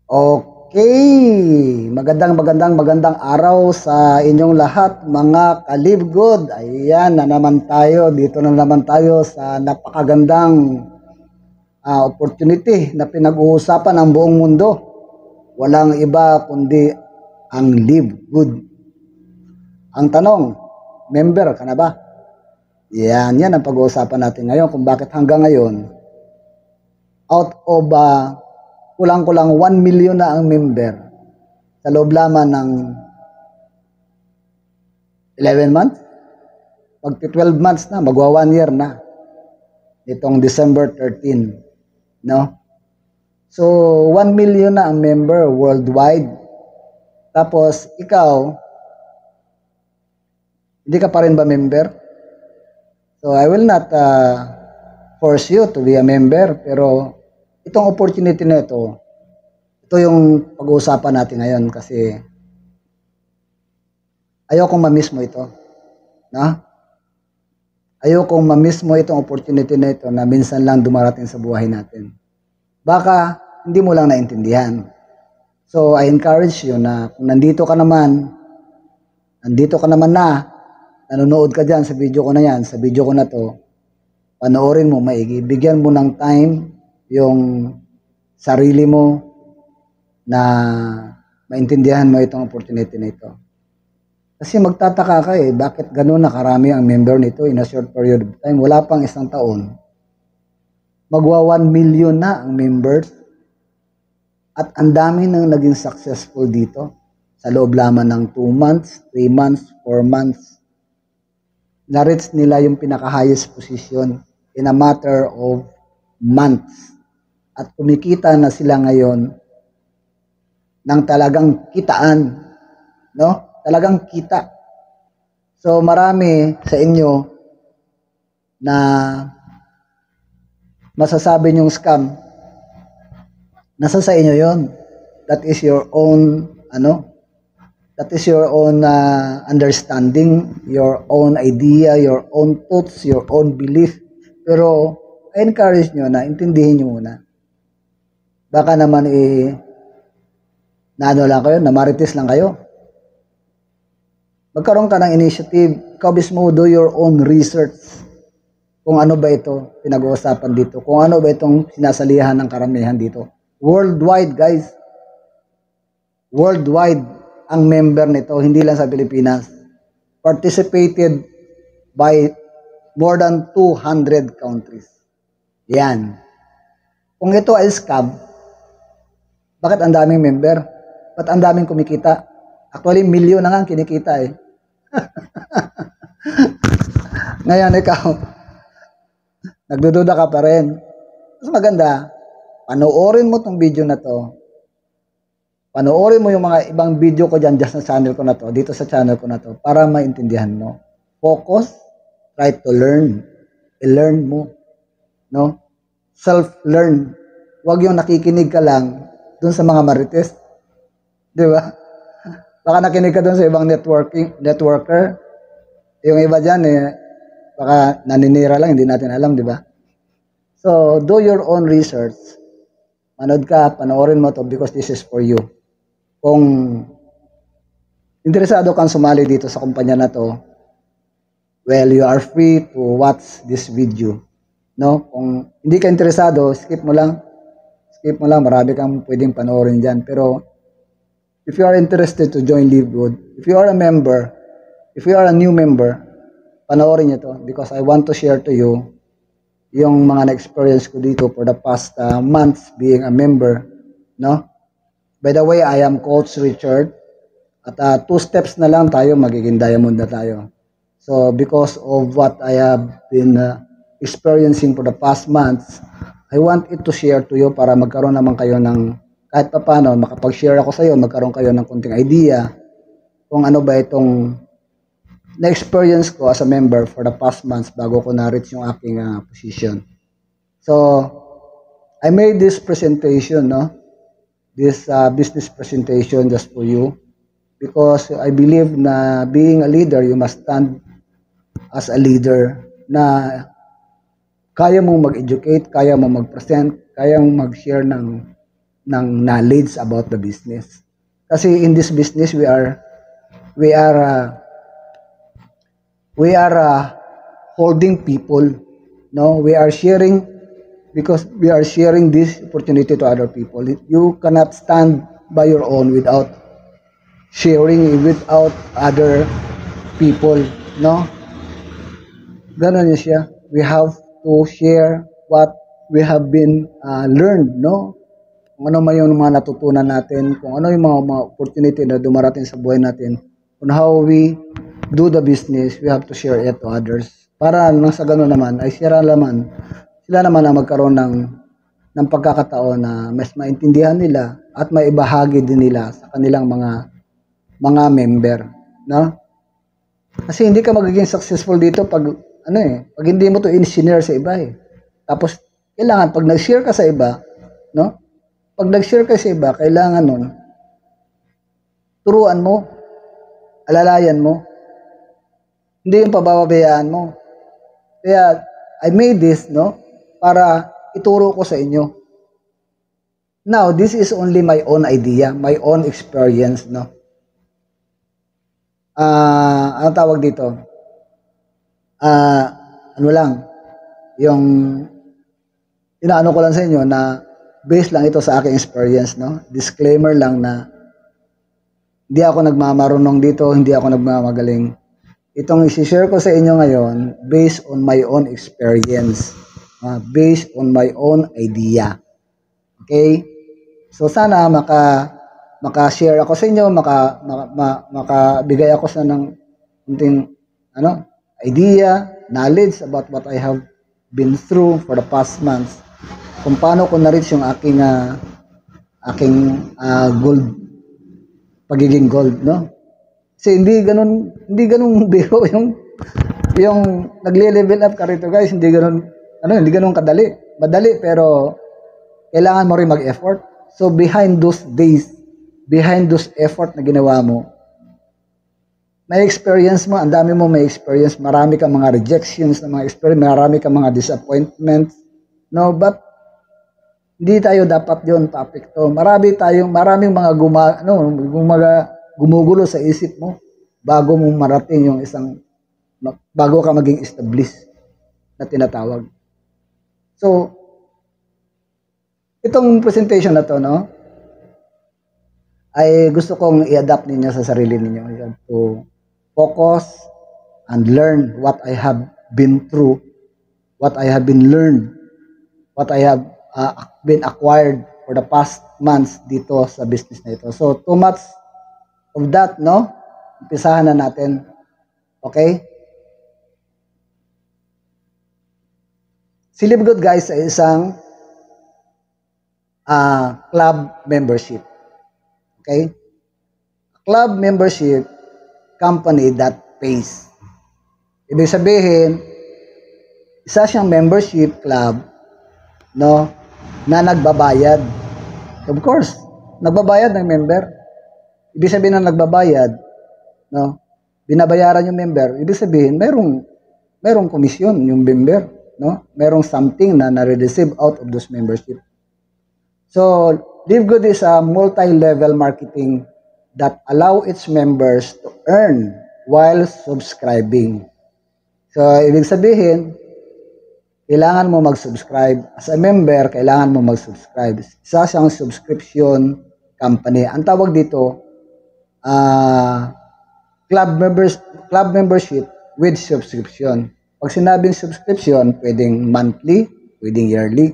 Okay, magandang araw sa inyong lahat mga kalibgod. Ayan na naman tayo, dito na naman tayo sa napakagandang opportunity na pinag-uusapan ng buong mundo. Walang iba kundi ang Live Good. Ang tanong, member ka na ba? Yan ang pag-uusapan natin ngayon kung bakit hanggang ngayon out of kulang-kulang 1 million na ang member sa loob lamang ng 11 months. Magti 12 months na, magwa 1 year na. Itong December 13, no? So, 1 million na ang member worldwide. Tapos, ikaw, hindi ka pa rin ba member? So, I will not force you to be a member, pero itong opportunity na ito yung pag-uusapan natin ngayon kasi ayokong ma-miss mo ito. No? Ayokong ma-miss mo itong opportunity na ito na minsan lang dumarating sa buhay natin. Baka hindi mo lang naintindihan. So, I encourage you na kung nandito ka naman na, nanonood ka dyan sa video ko na yan, sa video ko na to, panoorin mo maigi, bigyan mo ng time yung sarili mo na maintindihan mo itong opportunity na ito. Kasi magtataka ka bakit gano'n na karami ang member nito in a short period of time. Wala pang isang taon. Magwa 1 million na ang members. At ang dami nang naging successful dito. Sa loob lamang ng 2 months, 3 months, 4 months. Na-reach nila yung pinaka-highest position in a matter of months. At kumikita na sila ngayon ng talagang kitaan. No? Talagang kita. So marami sa inyo na masasabi nyong scam. Nasa sa inyo yon. That is your own that is your own understanding, your own idea, your own thoughts, your own belief. Pero I encourage nyo na intindihin nyo muna. Baka naman lang kayo, namarites lang kayo. Magkaroon ka ng initiative, ikaw mismo do your own research kung ano ba ito pinag-uusapan dito, kung ano ba itong sinasalihan ng karamihan dito. Worldwide, guys. Worldwide ang member nito, hindi lang sa Pilipinas. Participated by more than 200 countries. Yan. Kung ito ay scam, bakit ang daming member? Ba't ang daming kumikita? Actually, milyon na nga ang kinikita Ngayon, ikaw, nagdududa ka pa rin. Mas maganda, panoorin mo tong video na to. Panoorin mo yung mga ibang video ko dyan sa channel ko na to, dito sa channel ko na to, para maintindihan mo. Focus, try to learn. I-learn mo. No? Self-learn. Huwag yung nakikinig ka lang dun sa mga marites. Di ba? Baka nakinig ka dun sa ibang networker. Yung iba dyan baka naninira lang, hindi natin alam, di ba? So, do your own research. Manood ka, panoorin mo to because this is for you. Kung interesado kang sumali dito sa kumpanya na to, well, you are free to watch this video. No? Kung hindi ka interesado, skip mo lang. Skip mo lang, marami kang pwedeng panoorin dyan. Pero, if you are interested to join Live Good, if you are a member, if you are a new member, panoorin nyo to because I want to share to you yung mga na-experience ko dito for the past months being a member, no? By the way, I am Coach Richard at 2 steps na lang tayo, magiging diamond na tayo. So, because of what I have been experiencing for the past months, I want it to share to you para magkaroon naman kayo ng kahit pa paano, makapag-share ako sa iyo, magkaroon kayo ng kunting idea kung ano ba itong na-experience ko as a member for the past months bago ko na-reach yung aking position. So, I made this presentation, this business presentation just for you because I believe na being a leader, you must stand as a leader na kaya mong mag-educate, kaya mong mag-present, kaya mong mag-share ng knowledge about the business. Kasi in this business we are uh, we are holding people, no, we are sharing, because we are sharing this opportunity to other people. You cannot stand by your own without sharing without other people, no. Ganon yun siya. We have to share what we have been learned, no? Kung ano man yung mga natutunan natin, kung ano yung mga opportunity na dumarating sa buhay natin, on how we do the business, we have to share it to others. Para nang sa gano'n naman, ay sila naman ang magkaroon ng pagkakataon na mas maintindihan nila at maibahagi din nila sa kanilang mga member, no? Kasi hindi ka magiging successful dito pag pag hindi mo to in-share sa iba eh. Tapos kailangan pag nag-share ka sa iba, no? Pag nag-share ka sa iba, kailangan nun turuan mo, alalayan mo. Hindi yung pababayaan mo. Kaya I made this, no, para ituro ko sa inyo. Now, this is only my own idea, my own experience, no. Ano tawag dito? Ano lang, yung inaano ko lang sa inyo na based lang ito sa aking experience, no? Disclaimer lang na hindi ako nagmamarunong dito, hindi ako nagmamagaling. Itong i-share ko sa inyo ngayon based on my own experience, based on my own idea. Okay? So sana maka-share ako sa inyo, makabigay ako sa ng kunting idea, knowledge about what I have been through for the past months. Kung paano ko na-reach yung aking gold, pagiging gold, no? Kasi hindi ganun biro yung nagle-level up ka rito, guys. Hindi ganun kadali. Madali pero kailangan mo rin mag-effort. So behind those days, behind those effort na ginawa mo, may experience mo, ang dami mo may experience, marami kang mga rejections na mga experience, marami kang mga disappointments, no? But hindi tayo dapat yon topic to. Maraming mga gumugulo sa isip mo bago mo marating yung bago ka maging established na tinatawag. So, itong presentation na to, no, ay gusto kong i-adapt ninyo sa sarili ninyo. You have to focus and learn what I have been through, what I have been learned, what I have been acquired for the past months dito sa business na ito. So, too much of that, no? Umpisahan na natin. Okay? Si Livegood, guys, ay isang club membership. Okay? Club membership company that pays. Ibig sabihin, isa siyang membership club, no, na nagbabayad. Of course, nagbabayad ng member. Ibig sabihin na nagbabayad, no, binabayaran yung member. Ibig sabihin, merong komisyon yung member, no? Merong something na na-receive out of those membership. So, Livegood is a multi-level marketing that allow its members to earn while subscribing. So, ibig sabihin, kailangan mo mag-subscribe. As a member, kailangan mo mag-subscribe. Isa siyang subscription company. Ang tawag dito, club membership with subscription. Pag sinabing subscription, pwedeng monthly, pwedeng yearly.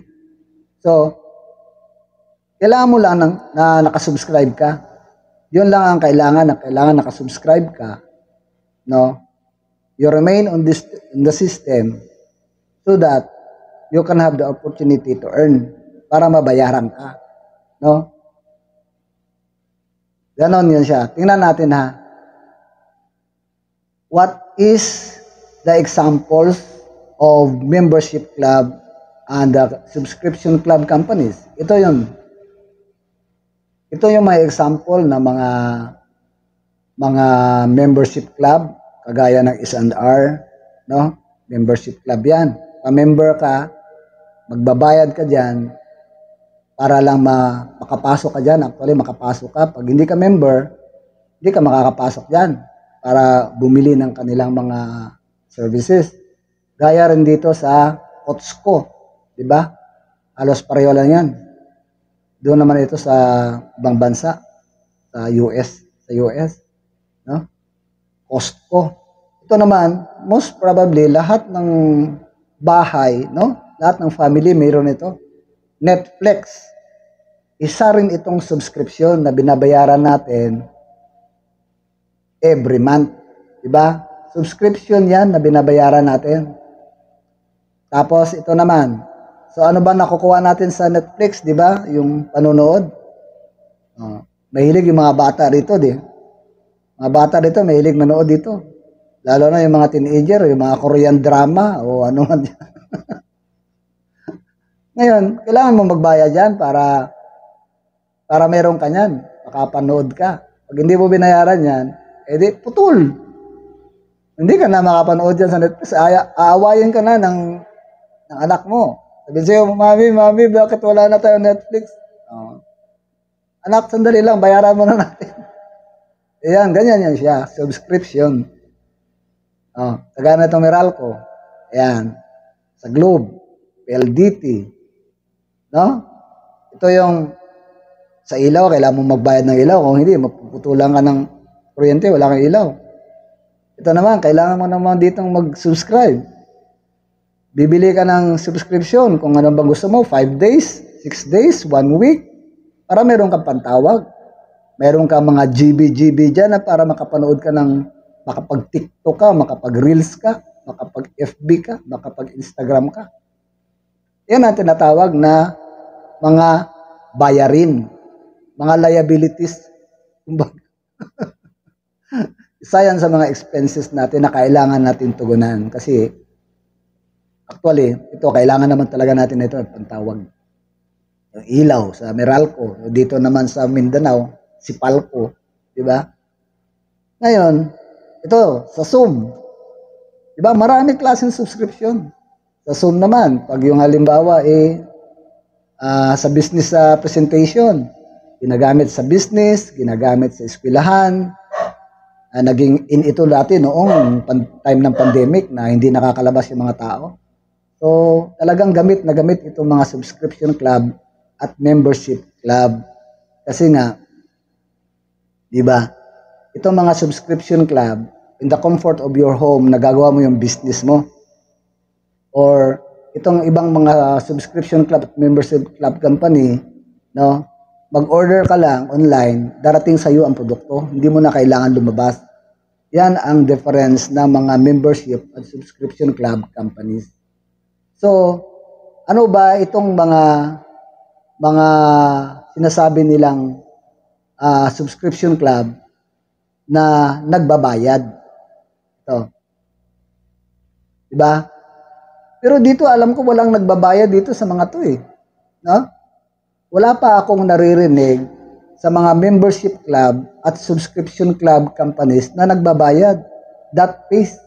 So, kailangan mo lang na nakasubscribe ka. Yun lang ang kailangan nakasubscribe ka. No? You remain in the system so that you can have the opportunity to earn para mabayaran ka. No? Ganon yun siya. Tingnan natin ha. What is the examples of membership club and the subscription club companies? Ito yun. Ito yung mga example na mga membership club kagaya ng S&R, no? Membership club 'yan. Pa-member ka, magbabayad ka diyan para lang makapasok ka dyan. Actually, makapasok ka. Pag hindi ka member, hindi ka makakapasok dyan para bumili ng kanilang mga services. Gaya rin dito sa Otsko, di ba? Halos pareho lang yan. Doon naman ito sa ibang bansa, sa US, no? Costco. Ito naman, most probably lahat ng bahay, no? Lahat ng family mayroon ito. Netflix. Isa rin itong subscription na binabayaran natin every month. Diba? Subscription yan na binabayaran natin. Tapos ito naman. So ano ba nakukuha natin sa Netflix, diba? Yung panonood. Mahilig yung mga bata dito, di. Mga bata dito, mahilig manood dito. Lalo na yung mga teenager, yung mga Korean drama, o ano man yan. Ngayon, kailangan mo magbayad yan para meron ka yan. Makapanood ka. Pag hindi mo binayaran yan, edi putol. Hindi ka na makapanood yan sa Netflix. Aawayin ka na ng anak mo. Sabihin sa'yo, Mami, bakit wala na tayo Netflix? Anak, sandali lang, bayaran mo na natin. Ayan, ganyan yan siya. Subscription. Kagaya na itong Meralco. Ayan. Sa Globe. PLDT. No? Ito yung sa ilaw, kailangan mo magbayad ng ilaw. Kung hindi, mapuputulan ka ng kuryente, wala kang ilaw. Ito naman, kailangan mo naman ditong mag-subscribe. Bibili ka ng subscription kung ano bang gusto mo, 5 days, 6 days, 1 week, para meron kang pantawag. Meron kang mga GB dyan na para makapanood ka ng, makapag-TikTok ka, makapag-Reels ka, makapag-FB ka, makapag-Instagram ka. Yan ang tinatawag na mga bayarin, mga liabilities. Isa yan sa mga expenses natin na kailangan natin tugunan. Kasi actually, ito kailangan naman talaga natin ito, pantawag. Yung ilaw sa Meralco, dito naman sa Mindanao, si Palco, di ba? Ngayon, ito sa Zoom. Di ba? Marami klaseng subscription. Sa Zoom naman, pag yung halimbawa sa business presentation, ginagamit sa business, ginagamit sa eskwelahan, naging in ito dati noong time ng pandemic na hindi nakakalabas yung mga tao. So, talagang gamit na gamit itong mga subscription club at membership club. Kasi nga, di ba, itong mga subscription club, in the comfort of your home, nagagawa mo yung business mo. Or itong ibang mga subscription club at membership club company, no, mag-order ka lang online, darating sa iyo ang produkto, hindi mo na kailangan lumabas. Yan ang difference ng mga membership at subscription club companies. So, ano ba itong mga sinasabi nilang subscription club na nagbabayad? Ito. Diba? Pero dito alam ko walang nagbabayad dito sa mga to eh. No? Wala pa akong naririnig sa mga membership club at subscription club companies na nagbabayad. That pays.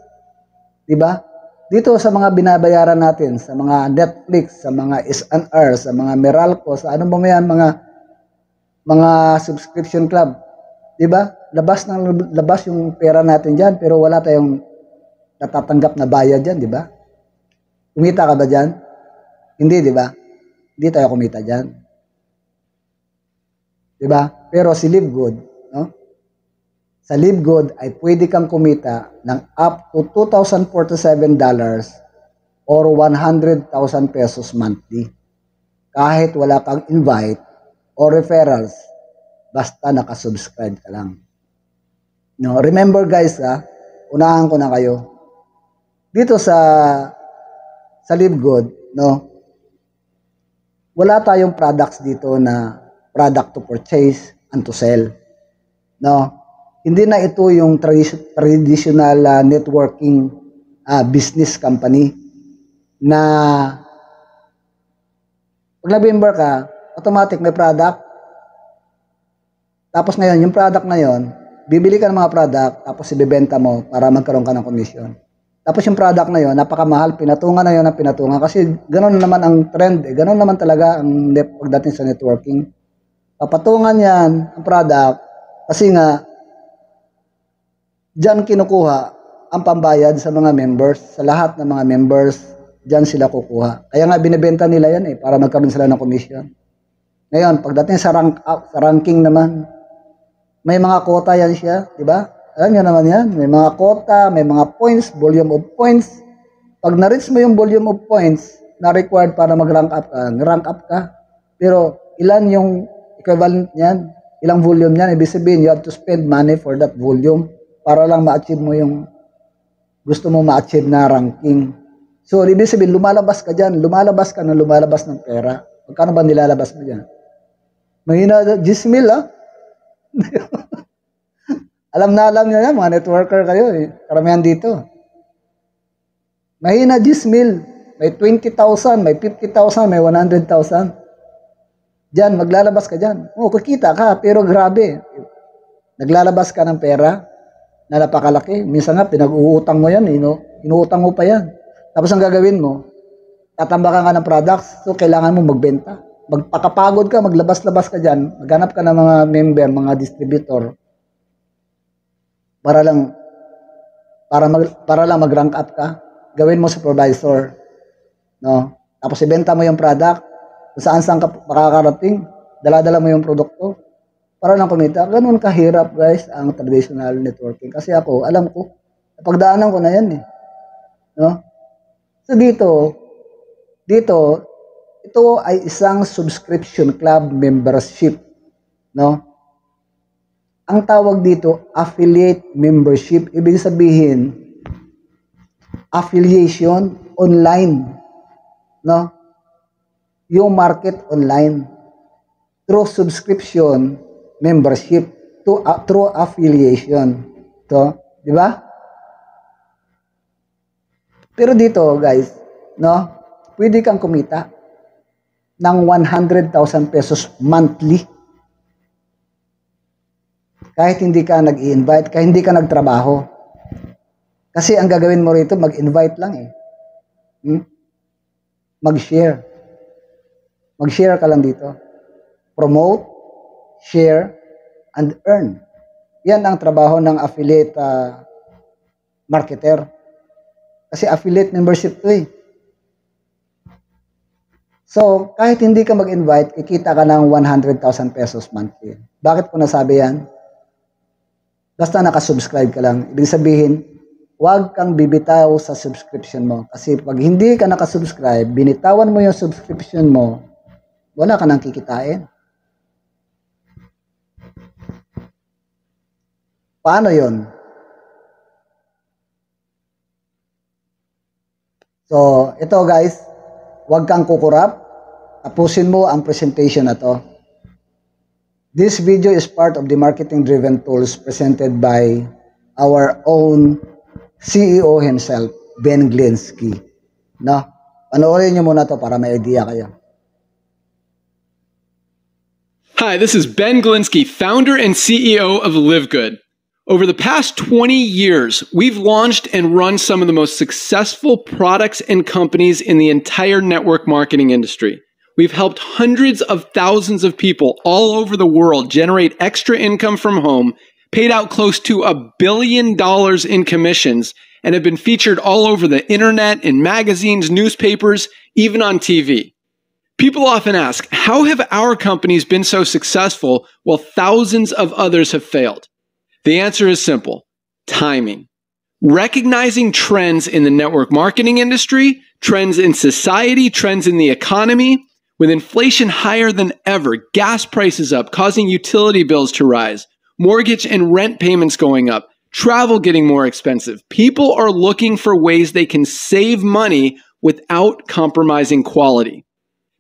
Diba? Dito sa mga binabayaran natin, sa mga Netflix, sa mga S&R, sa mga Meralco, sa ano ba yan, mga subscription club. Diba? Labas yung pera natin dyan, pero wala tayong natatanggap na bayad dyan, diba? Kumita ka ba dyan? Hindi, di ba? Hindi tayo kumita dyan. Di ba? Pero si LiveGood, no? Sa LiveGood ay pwede kang kumita ng up to $2,047 or 100,000 pesos monthly. Kahit wala kang invite or referrals, basta nakasubscribe ka lang. No, remember guys, unahan ko na kayo. Dito sa LiveGood, no? Wala tayong products dito na product to purchase and to sell. No? Hindi na ito yung traditional networking business company na pag nag-member ka, automatic may product. Tapos ngayon, yung product na yon, bibili ka ng mga product, tapos ibebenta mo para magkaroon ka ng commission. Tapos yung product na yon, napakamahal, pinatungan na yon ng pinatungan. Kasi ganoon naman ang trend, ganoon naman talaga ang pagdating sa networking. Papatungan yan ang product kasi nga diyan kinukuha ang pambayad sa mga members, sa lahat ng mga members, diyan sila kukuha. Kaya nga binebenta nila yan para magkaroon sila ng commission. Ngayon, pagdating sa ranking naman, may mga quota yan siya, di ba? Alam niyo naman yan, may mga quota, may mga points, volume of points. Pag na-reach mo yung volume of points na required para mag-rank up ka. Pero ilan yung equivalent niyan? Ilang volume niyan? Ibig sabihin, you have to spend money for that volume para lang ma-achieve mo yung gusto mo ma-achieve na ranking. So, ibig sabihin, lumalabas ka dyan, lumalabas ka ng lumalabas ng pera. Magkano ba nilalabas mo dyan? Mahina, 10,000 Alam nyo yan, mga networker kayo Karamihan dito. Mahina 10,000 May 20,000, may 50,000, may 100,000. Diyan, maglalabas ka dyan. Kikita ka, pero grabe. Naglalabas ka ng pera na napakalaki. Minsan nga, pinag-uutang mo yan. Inuutang mo pa yan. Tapos ang gagawin mo, tatambakan ka ng products, so kailangan mo magbenta. Magpakapagod ka, maglabas-labas ka dyan, maghanap ka ng mga member, mga distributor, para lang mag-rank up ka, gawin mo supervisor, no? Tapos ibenta mo yung product, kung saan ka makakarating, dala-dala mo yung produkto, para lang kumita. Ganun kahirap, guys, ang traditional networking. Kasi ako, alam ko, napagdaanan ko na yan no? So dito, ito ay isang subscription club membership, no? Ang tawag dito, affiliate membership. Ibig sabihin, affiliation online, no? Yung market online through subscription membership through affiliation. To, di ba? Pero dito, guys, no? Pwede kang kumita ng 100,000 pesos monthly. Kahit hindi ka nag-i-invite, kahit hindi ka nagtrabaho. Kasi ang gagawin mo rito, mag-invite lang Mag-share. Mag-share ka lang dito. Promote, share, and earn. Yan ang trabaho ng affiliate marketer. Kasi affiliate membership to So, kahit hindi ka mag-invite, kikita ka ng 100,000 pesos monthly. Bakit ko nasabi yan? Basta nakasubscribe ka lang. Ibig sabihin, huwag kang bibitaw sa subscription mo. Kasi pag hindi ka nakasubscribe, binitawan mo yung subscription mo, wala ka nang kikitain. Paano yon? So, ito guys, huwag kang kukurap. Tapusin mo ang presentation na to. This video is part of the marketing-driven tools presented by our own CEO himself, Ben Glinsky. No? Panoorin nyo muna to para may idea kayo. Hi, this is Ben Glinsky, founder and CEO of Live Good. Over the past 20 years, we've launched and run some of the most successful products and companies in the entire network marketing industry. We've helped hundreds of thousands of people all over the world generate extra income from home, paid out close to $1 billion in commissions, and have been featured all over the internet, in magazines, newspapers, even on TV. People often ask, how have our companies been so successful while thousands of others have failed? The answer is simple: timing. Recognizing trends in the network marketing industry, trends in society, trends in the economy. With inflation higher than ever, gas prices up, causing utility bills to rise, mortgage and rent payments going up, travel getting more expensive, people are looking for ways they can save money without compromising quality.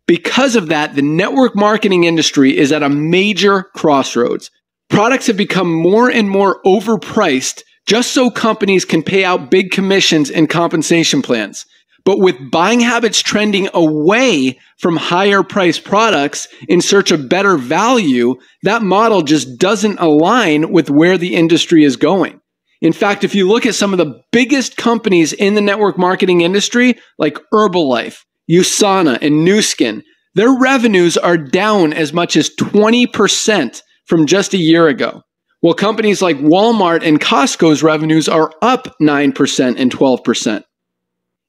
Because of that, the network marketing industry is at a major crossroads. Products have become more and more overpriced just so companies can pay out big commissions and compensation plans. But with buying habits trending away from higher priced products in search of better value, that model just doesn't align with where the industry is going. In fact, if you look at some of the biggest companies in the network marketing industry, like Herbalife, USANA, and Nu Skin, their revenues are down as much as 20% from just a year ago. While companies like Walmart and Costco's revenues are up 9% and 12%.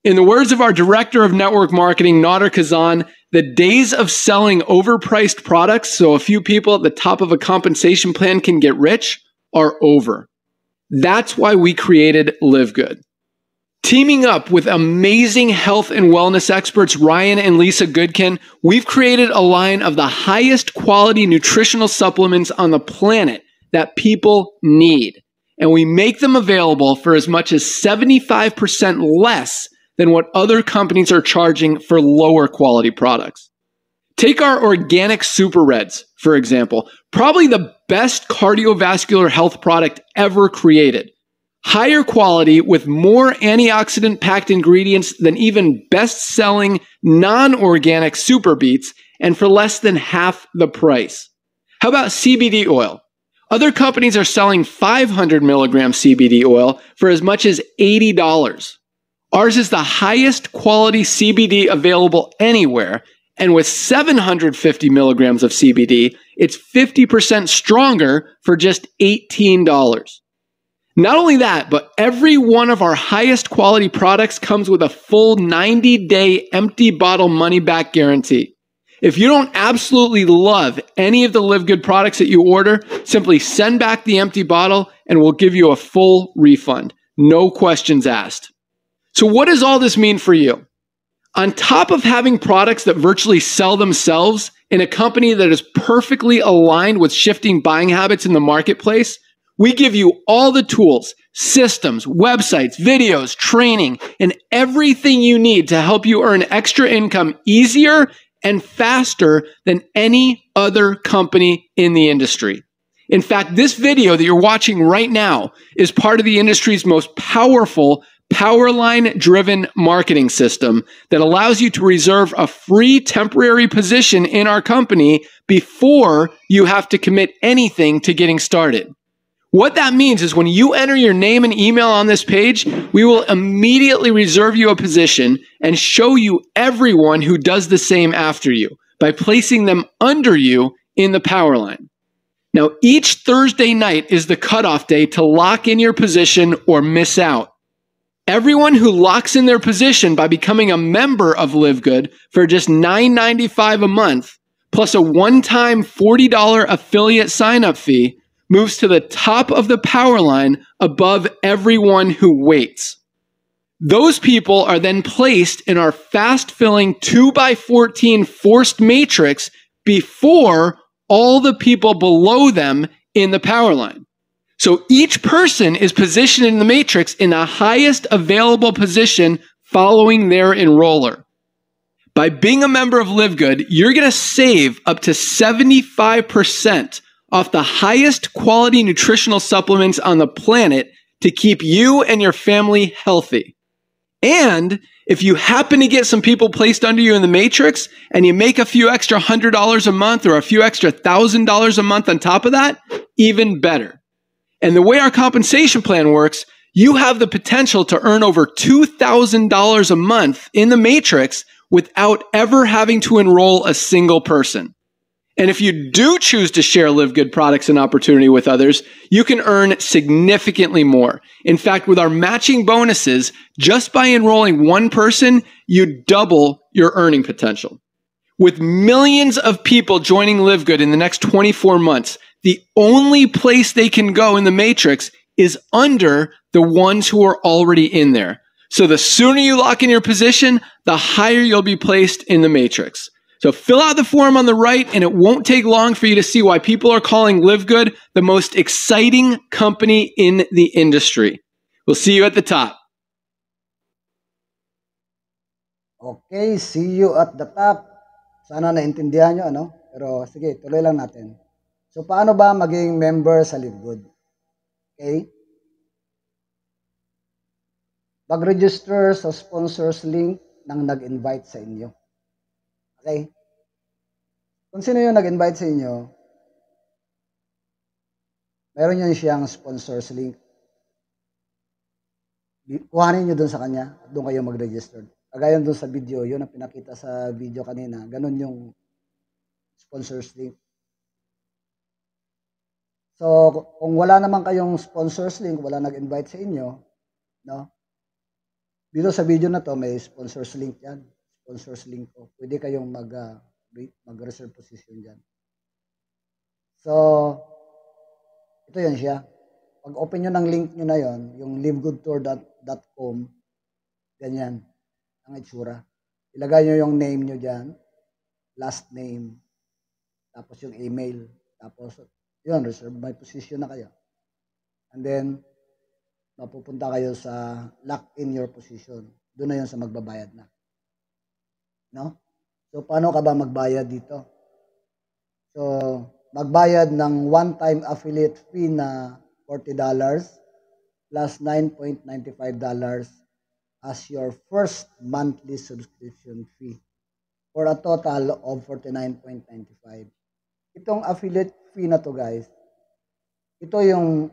In the words of our director of network marketing, Nader Kazan, the days of selling overpriced products so a few people at the top of a compensation plan can get rich are over. That's why we created Live Good. Teaming up with amazing health and wellness experts Ryan and Lisa Goodkin, we've created a line of the highest quality nutritional supplements on the planet that people need. And we make them available for as much as 75% less than what other companies are charging for lower quality products. Take our organic Super Reds, for example, probably the best cardiovascular health product ever created. Higher quality with more antioxidant-packed ingredients than even best-selling non-organic Super Beets, and for less than half the price. How about CBD oil? Other companies are selling 500 milligram CBD oil for as much as $80. Ours is the highest quality CBD available anywhere, and with 750 milligrams of CBD, it's 50% stronger for just $18. Not only that, but every one of our highest quality products comes with a full 90-day empty bottle money-back guarantee. If you don't absolutely love any of the Live Good products that you order, simply send back the empty bottle and we'll give you a full refund. No questions asked. So what does all this mean for you? On top of having products that virtually sell themselves in a company that is perfectly aligned with shifting buying habits in the marketplace, we give you all the tools, systems, websites, videos, training, and everything you need to help you earn extra income easier and faster than any other company in the industry. In fact, this video that you're watching right now is part of the industry's most powerful Powerline-driven marketing system that allows you to reserve a free temporary position in our company before you have to commit anything to getting started. What that means is when you enter your name and email on this page, we will immediately reserve you a position and show you everyone who does the same after you by placing them under you in the Powerline. Now, each Thursday night is the cutoff day to lock in your position or miss out. Everyone who locks in their position by becoming a member of Live Good for just $9.95 a month, plus a one-time $40 affiliate sign-up fee, moves to the top of the Powerline above everyone who waits. Those people are then placed in our fast-filling 2x14 forced matrix before all the people below them in the Powerline. So each person is positioned in the matrix in the highest available position following their enroller. By being a member of Live Good, you're going to save up to 75% off the highest quality nutritional supplements on the planet to keep you and your family healthy. And if you happen to get some people placed under you in the matrix and you make a few extra $100 a month or a few extra $1,000 a month on top of that, even better. And the way our compensation plan works, you have the potential to earn over $2,000 a month in the matrix without ever having to enroll a single person. And if you do choose to share Live Good products and opportunity with others, you can earn significantly more. In fact, with our matching bonuses, just by enrolling one person, you double your earning potential. With millions of people joining Live Good in the next 24 months, the only place they can go in the matrix is under the ones who are already in there. So the sooner you lock in your position, the higher you'll be placed in the matrix. So fill out the form on the right, and it won't take long for you to see why people are calling Live Good the most exciting company in the industry. We'll see you at the top. Okay, see you at the top. Sana naintindihan nyo, ano? Pero sige, tuloy lang natin. So, paano ba maging member sa Live Good? Okay? Mag-register sa sponsors link ng nag-invite sa inyo. Okay? Kung sino yung nag-invite sa inyo, meron yan siyang sponsors link. kuhanin nyo dun sa kanya at doon kayo mag-register. Kagaya dun sa video, yun ang pinakita sa video kanina. Ganun yung sponsors link. So, kung wala naman kayong sponsors link, wala nag-invite sa inyo, no? Dito sa video na to, may sponsors link yan. Sponsors link ko. Pwede kayong mag-reserve position dyan. So, ito yan siya. Pag open nyo ng link nyo na yon, yung livegoodtour.com, ganyan ang itsura. Ilagay nyo yung name nyo dyan, last name, tapos yung email, tapos yun, reserve my position na kayo. And then, mapupunta kayo sa lock in your position. Doon na yun sa magbabayad na. No? So, paano ka ba magbayad dito? So, magbayad ng one-time affiliate fee na $40 plus $9.95 as your first monthly subscription fee for a total of $49.95. Itong affiliate fee na to guys, ito yung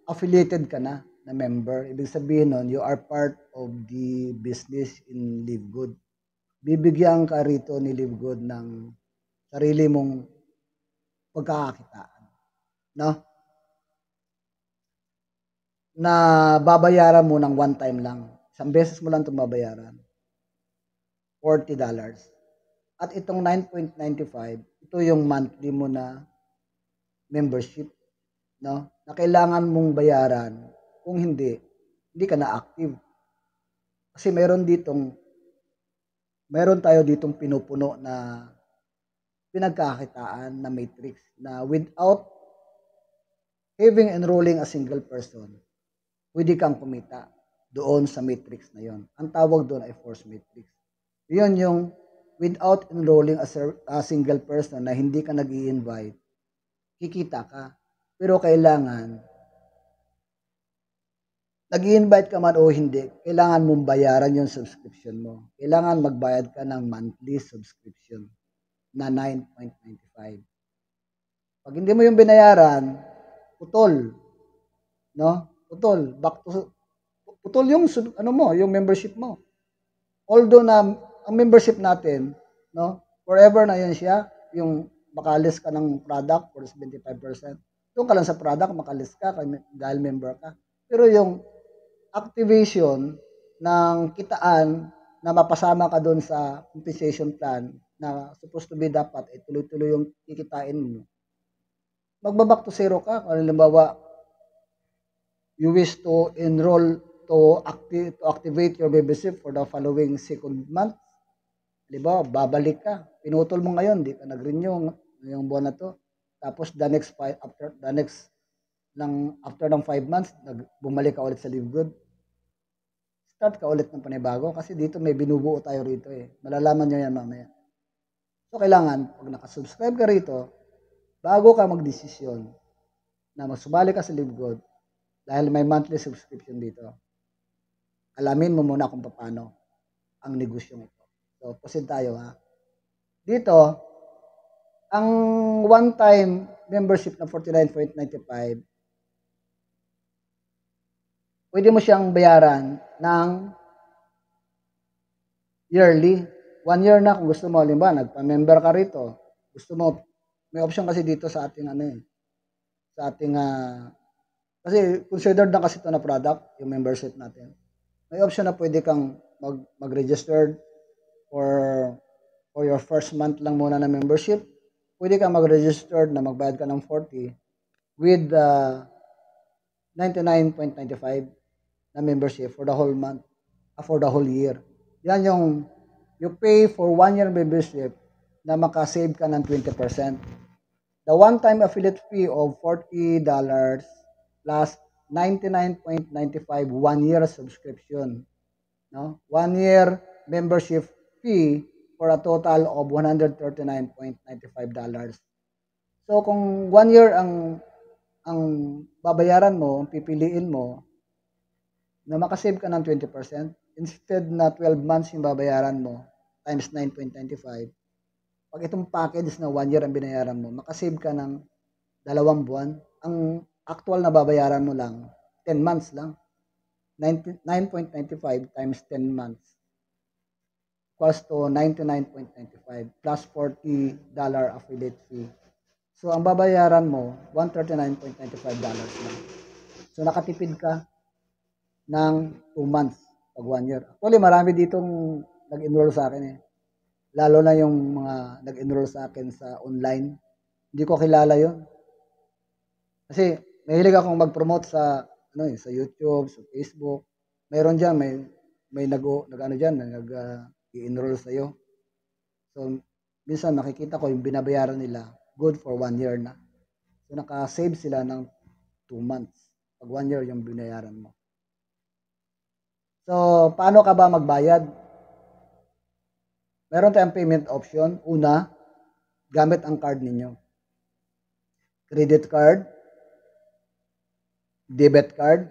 affiliated ka na member. Ibig sabihin nun, you are part of the business in LiveGood. Bibigyan ka rito ni LiveGood ng sarili mong pagkakakitaan. No? Na babayaran mo ng one time lang. Isang beses mo lang itong babayaran. $40. At itong 9.95, ito yung monthly mo na membership. No? Na kailangan mong bayaran. Kung hindi ka na active. Kasi meron tayo ditong pinupuno na pinagkakitaan na matrix na without having enrolling a single person, pwede kang kumita doon sa matrix na yon. Ang tawag doon ay force matrix. Yun yung without enrolling a single person na hindi ka nag-i-invite, kikita ka. Pero kailangan, nag-i-invite ka man o hindi, kailangan mong bayaran yung subscription mo. Kailangan magbayad ka ng monthly subscription na $9.95. Pag hindi mo yung binayaran, putol. No? Putol. Putol yung yung membership mo. Although na ang membership natin, no, forever na yan siya, yung makalis ka ng product for 75%. Doon ka lang sa product, makalis ka dahil member ka. Pero yung activation ng kitaan na mapasama ka doon sa compensation plan na supposed to be dapat tuloy-tuloy yung kikitain mo. Magbaback to zero ka. Kung halimbawa, you wish to enroll to activate your membership for the following second month. Diba? Babalik ka. Pinutol mo ngayon, di ka nag-renew ngayong buwan na to. Tapos after ng 5 months, bumalik ka ulit sa LiveGood. Start ka ulit ng panibago kasi dito may binubuo tayo rito eh. Malalaman nyo yan mamaya. So, kailangan, pag nakasubscribe ka rito, bago ka magdesisyon na magsubali ka sa LiveGood, dahil may monthly subscription dito, alamin mo muna kung paano ang negosyong ito. So, proceed tayo ha. Dito, ang one-time membership na $49.95, pwede mo siyang bayaran ng yearly. 1 year na kung gusto mo. Halimbawa, nagpa-member ka rito. Gusto mo, may option kasi dito sa ating kasi considered na kasi ito na product, yung membership natin. May option na pwede kang mag-register for your first month lang muna na membership. Pwede kang mag-register na magbayad ka ng 40 with 99.95 na membership for the whole month, for the whole year. Yan yung you pay for 1 year membership na makasave ka ng 20%. The one-time affiliate fee of $40 plus 99.95 1-year subscription. No? 1 year membership fee for a total of $139.95. So kung 1 year ang babayaran mo, pipiliin mo na makasave ka ng 20%, instead na 12 months yung babayaran mo times 9.95, pag itong package na 1 year ang binayaran mo, makasave ka ng 2 buwan. Ang actual na babayaran mo lang, 10 months lang. 9.95 times 10 months equals to 99.95 plus $40 affiliate fee. So, ang babayaran mo, $139.95 lang. So, nakatipid ka ng 2 months pag 1 year. Actually, marami ditong nag-enroll sa akin eh. Lalo na yung mga nag-enroll sa akin sa online. Hindi ko kilala yon. Kasi mahilig akong mag-promote sa sa YouTube, sa Facebook. Mayroon diyan may nag-ano diyan, i-enroll sa iyo. So minsan makikita ko yung binabayaran nila good for 1 year na. So naka-save sila ng 2 months. Pag 1 year yung binayaran mo. So paano ka ba magbayad? Meron tayong payment option. Una, gamit ang card ninyo. Credit card, debit card,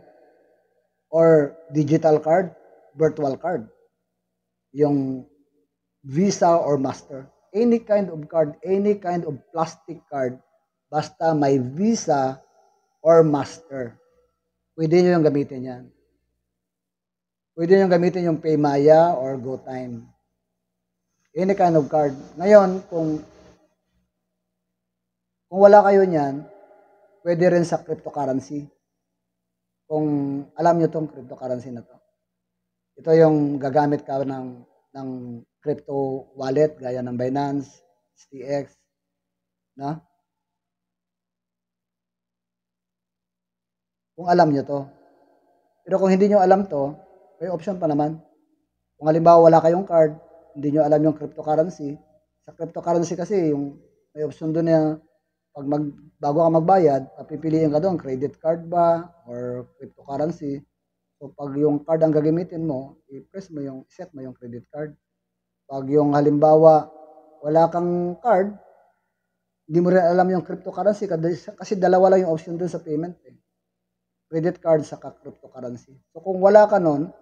or digital card, virtual card. Yung Visa or Master. Any kind of card, any kind of plastic card, basta may Visa or Master. Pwede nyo yung gamitin yan. Pwede nyo gamitin yung Paymaya or GoTime. Any kind of card. Ngayon, kung wala kayo niyan, pwede rin sa cryptocurrency. Kung alam nyo tong cryptocurrency na to. Ito yung gagamit ka ng crypto wallet gaya ng Binance, STX, na? Kung alam nyo to. Pero kung hindi nyo alam to, may option pa naman. Kung halimbawa wala kayong card, hindi nyo alam yung cryptocurrency. Sa cryptocurrency kasi, yung may option doon na bago ka magbayad, pipiliin ka doon, credit card ba or cryptocurrency. So pag yung card ang gagamitin mo, set mo yung credit card. Pag yung halimbawa wala kang card, hindi mo rin alam yung cryptocurrency kasi dalawa lang yung option doon sa payment eh. Credit card saka cryptocurrency. So kung wala ka nun,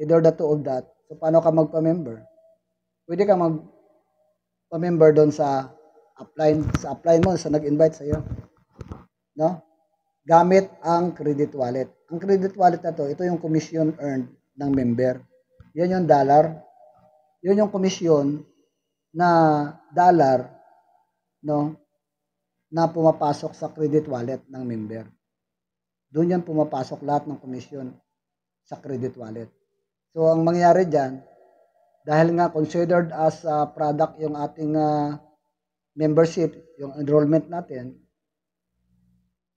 either the two of that, so paano ka magpa-member? Pwede ka magpa-member doon sa upline mo, sa nag-invite sa'yo. No? Gamit ang credit wallet. Ang credit wallet na to, ito yung commission earned ng member. Yan yung dollar. Yun yung commission na dollar, no, na pumapasok sa credit wallet ng member. Doon yan pumapasok lahat ng commission sa credit wallet. So, ang mangyayari dyan, dahil nga considered as a product yung ating membership, yung enrollment natin,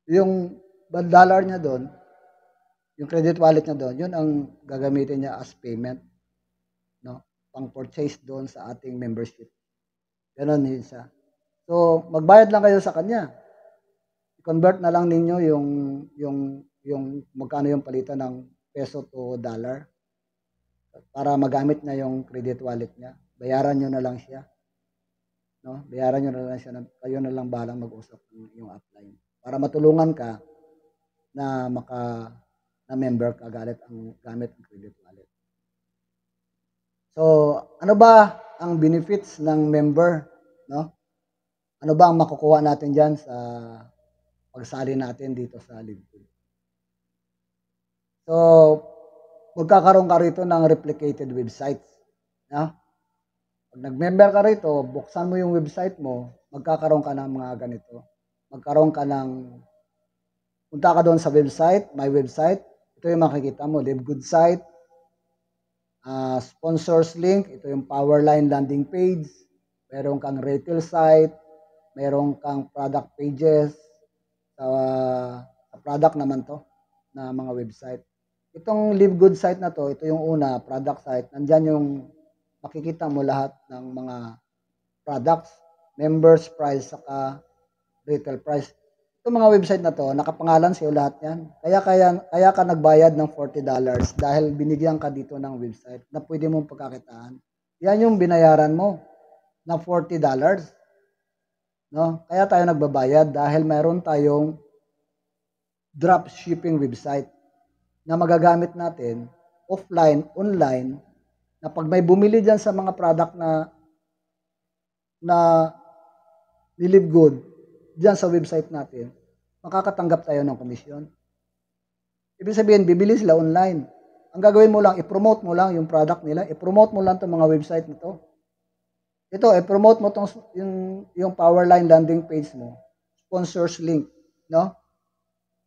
yung dollar niya doon, yung credit wallet niya doon, yun ang gagamitin niya as payment, no? Pang-purchase doon sa ating membership. Ganon yun siya. So, magbayad lang kayo sa kanya. I-convert na lang ninyo yung magkano yung palitan ng peso to dollar para magamit na yung credit wallet niya. Bayaran nyo na lang siya. No? Bayaran nyo na lang siya. Kayo na lang balang mag-usap yung upline. Para matulungan ka na member ka gamit ang credit wallet. So, ano ba ang benefits ng member, no? Ano ba ang makukuha natin diyan sa pagsali natin dito sa LiveGood? So, magkakaroon ka rito ng replicated websites, no? Pag nag-member ka rito, buksan mo yung website mo, magkakaroon ka ng mga ganito. Magkaroon ka punta ka doon sa website, my website, ito yung makikita mo, LiveGood site, sponsors link, ito yung Powerline landing page, meron kang retail site, meron kang product pages, sa product naman to, na mga website. Itong LiveGood site na to, ito yung una, product site, nandyan yung makikita mo lahat ng mga products, members price, saka retail price. Itong mga website na to, nakapangalan sa'yo lahat yan. Kaya ka nagbayad ng $40 dahil binigyan ka dito ng website na pwede mong pagkakitaan. Yan yung binayaran mo na $40. No? Kaya tayo nagbabayad dahil meron tayong dropshipping website na magagamit natin offline, online, na pag may bumili dyan sa mga product na LiveGood dyan sa website natin, makakatanggap tayo ng komisyon. Ibig sabihin, bibili sila online. Ang gagawin mo lang, i-promote mo lang yung product nila, i-promote mo lang itong mga website nito. Ito, i-promote mo yung Powerline landing page mo, sponsors link, no?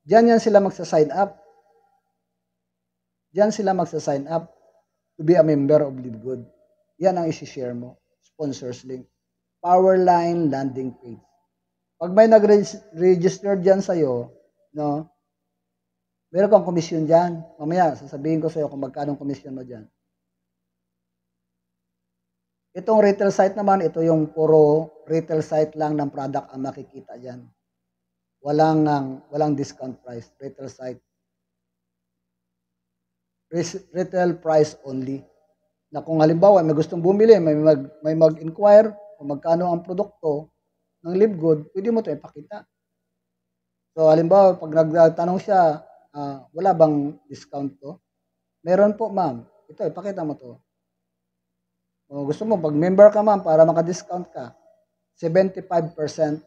Diyan yan sila magsa-sign up. Diyan sila magsa-sign up to be a member of LiveGood. Yan ang isi-share mo, sponsors link. Powerline landing page. Pag may nag-register diyan sa'yo, no? Meron kang komisyon dyan. Mamaya, sasabihin ko sa'yo kung magkano komisyon mo dyan. Itong retail site naman, ito yung puro retail site lang ng product ang makikita dyan. Walang discount price. Retail site. Retail price only. Na kung halimbawa may gustong bumili, may mag-inquire kung magkano ang produkto ng LiveGood, pwede mo ito ipakita. So halimbawa, pag nagtanong siya, wala bang discount to? Meron po, ma'am. Ito, ipakita mo to. O gusto mo, pag member ka, ma'am, para maka-discount ka, 75%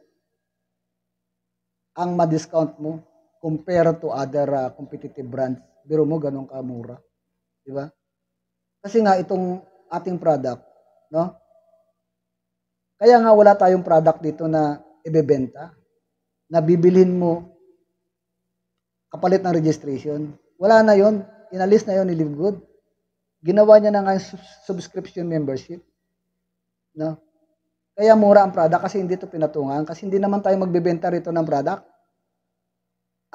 ang ma-discount mo compare to other competitive brands. Biro mo, ganun kamura. Di ba? Kasi nga, itong ating product, no? Kaya nga wala tayong product dito na ibebenta, na bibilhin mo kapalit ng registration. Wala na yon, inalis na yon ni LiveGood. Ginawa niya na nga subscription membership. No? Kaya mura ang product kasi hindi ito pinatungan, kasi hindi naman tayo magbebenta rito ng product.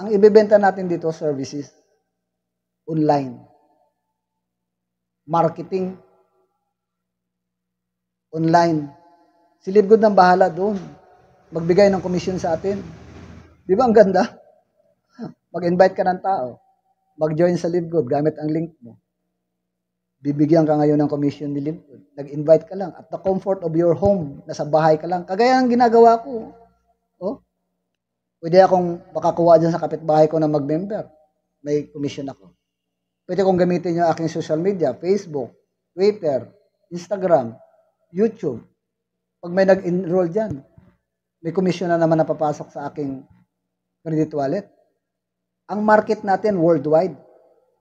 Ang ibebenta natin dito, services. Online. Marketing. Online. Si LiveGood nang bahala doon. Magbigay ng commission sa atin. Di ba ang ganda? Mag-invite ka ng tao. Mag-join sa LiveGood gamit ang link mo. Bibigyan ka ngayon ng commission ni LiveGood. Nag-invite ka lang at the comfort of your home. Nasa bahay ka lang. Kagaya ng ginagawa ko. Oh, pwede akong makakuha dyan sa kapitbahay ko na mag-member. May commission ako. Pwede kong gamitin yung aking social media, Facebook, Twitter, Instagram, YouTube. Pag may nag-enroll dyan, may commission na naman napapasok sa aking credit wallet. Ang market natin worldwide.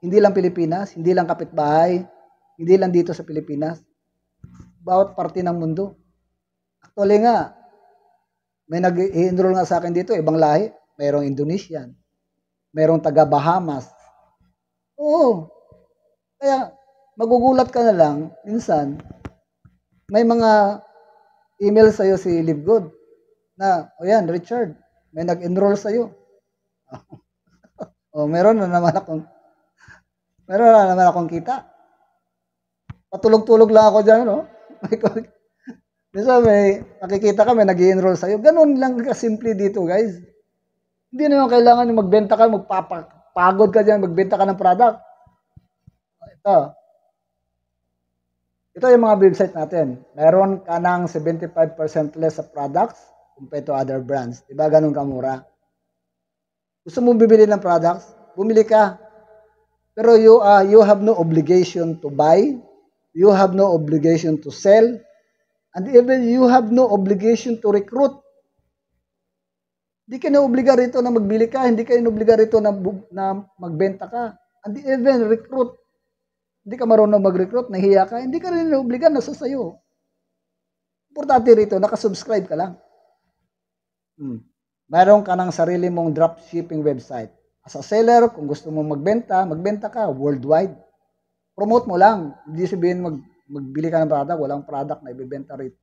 Hindi lang Pilipinas, hindi lang kapitbahay, hindi lang dito sa Pilipinas. Bawat parte ng mundo. Actually nga, may nag-enroll nga sa akin dito, ibang lahi. Mayroong Indonesian. Mayroong taga Bahamas. Oo. Kaya, magugulat ka na lang, minsan, may mga email sa'yo si LiveGood na, o yan, Richard, may nag-enroll sa'yo. O, meron na naman akong kita. Patulog-tulog lang ako dyan, no? Minsan may nakikita ka, may nag-i-enroll sa'yo. Ganun lang kasimple dito, guys. Hindi naman kailangan magbenta ka, magpapagod ka dyan, magbenta ka ng product. Ito yung mga website natin. Meron ka ng 75% less sa products compared to other brands. Diba ganun kamura? Gusto mo bibili ng products? Bumili ka. Pero you have no obligation to buy. You have no obligation to sell. And even you have no obligation to recruit. Hindi ka na-obliga rito na magbili ka. Hindi ka na-obliga rito na magbenta ka. And even recruit. Hindi ka marunong mag-recruit, nahiya ka. Hindi ka rin na-obliga, nasa sayo. Importante rito, nakasubscribe ka lang. Mayroon ka ng sarili mong dropshipping website. As a seller, kung gusto mo magbenta ka worldwide. Promote mo lang. Hindi sabihin magbili ka ng product, walang product na ibibenta rito.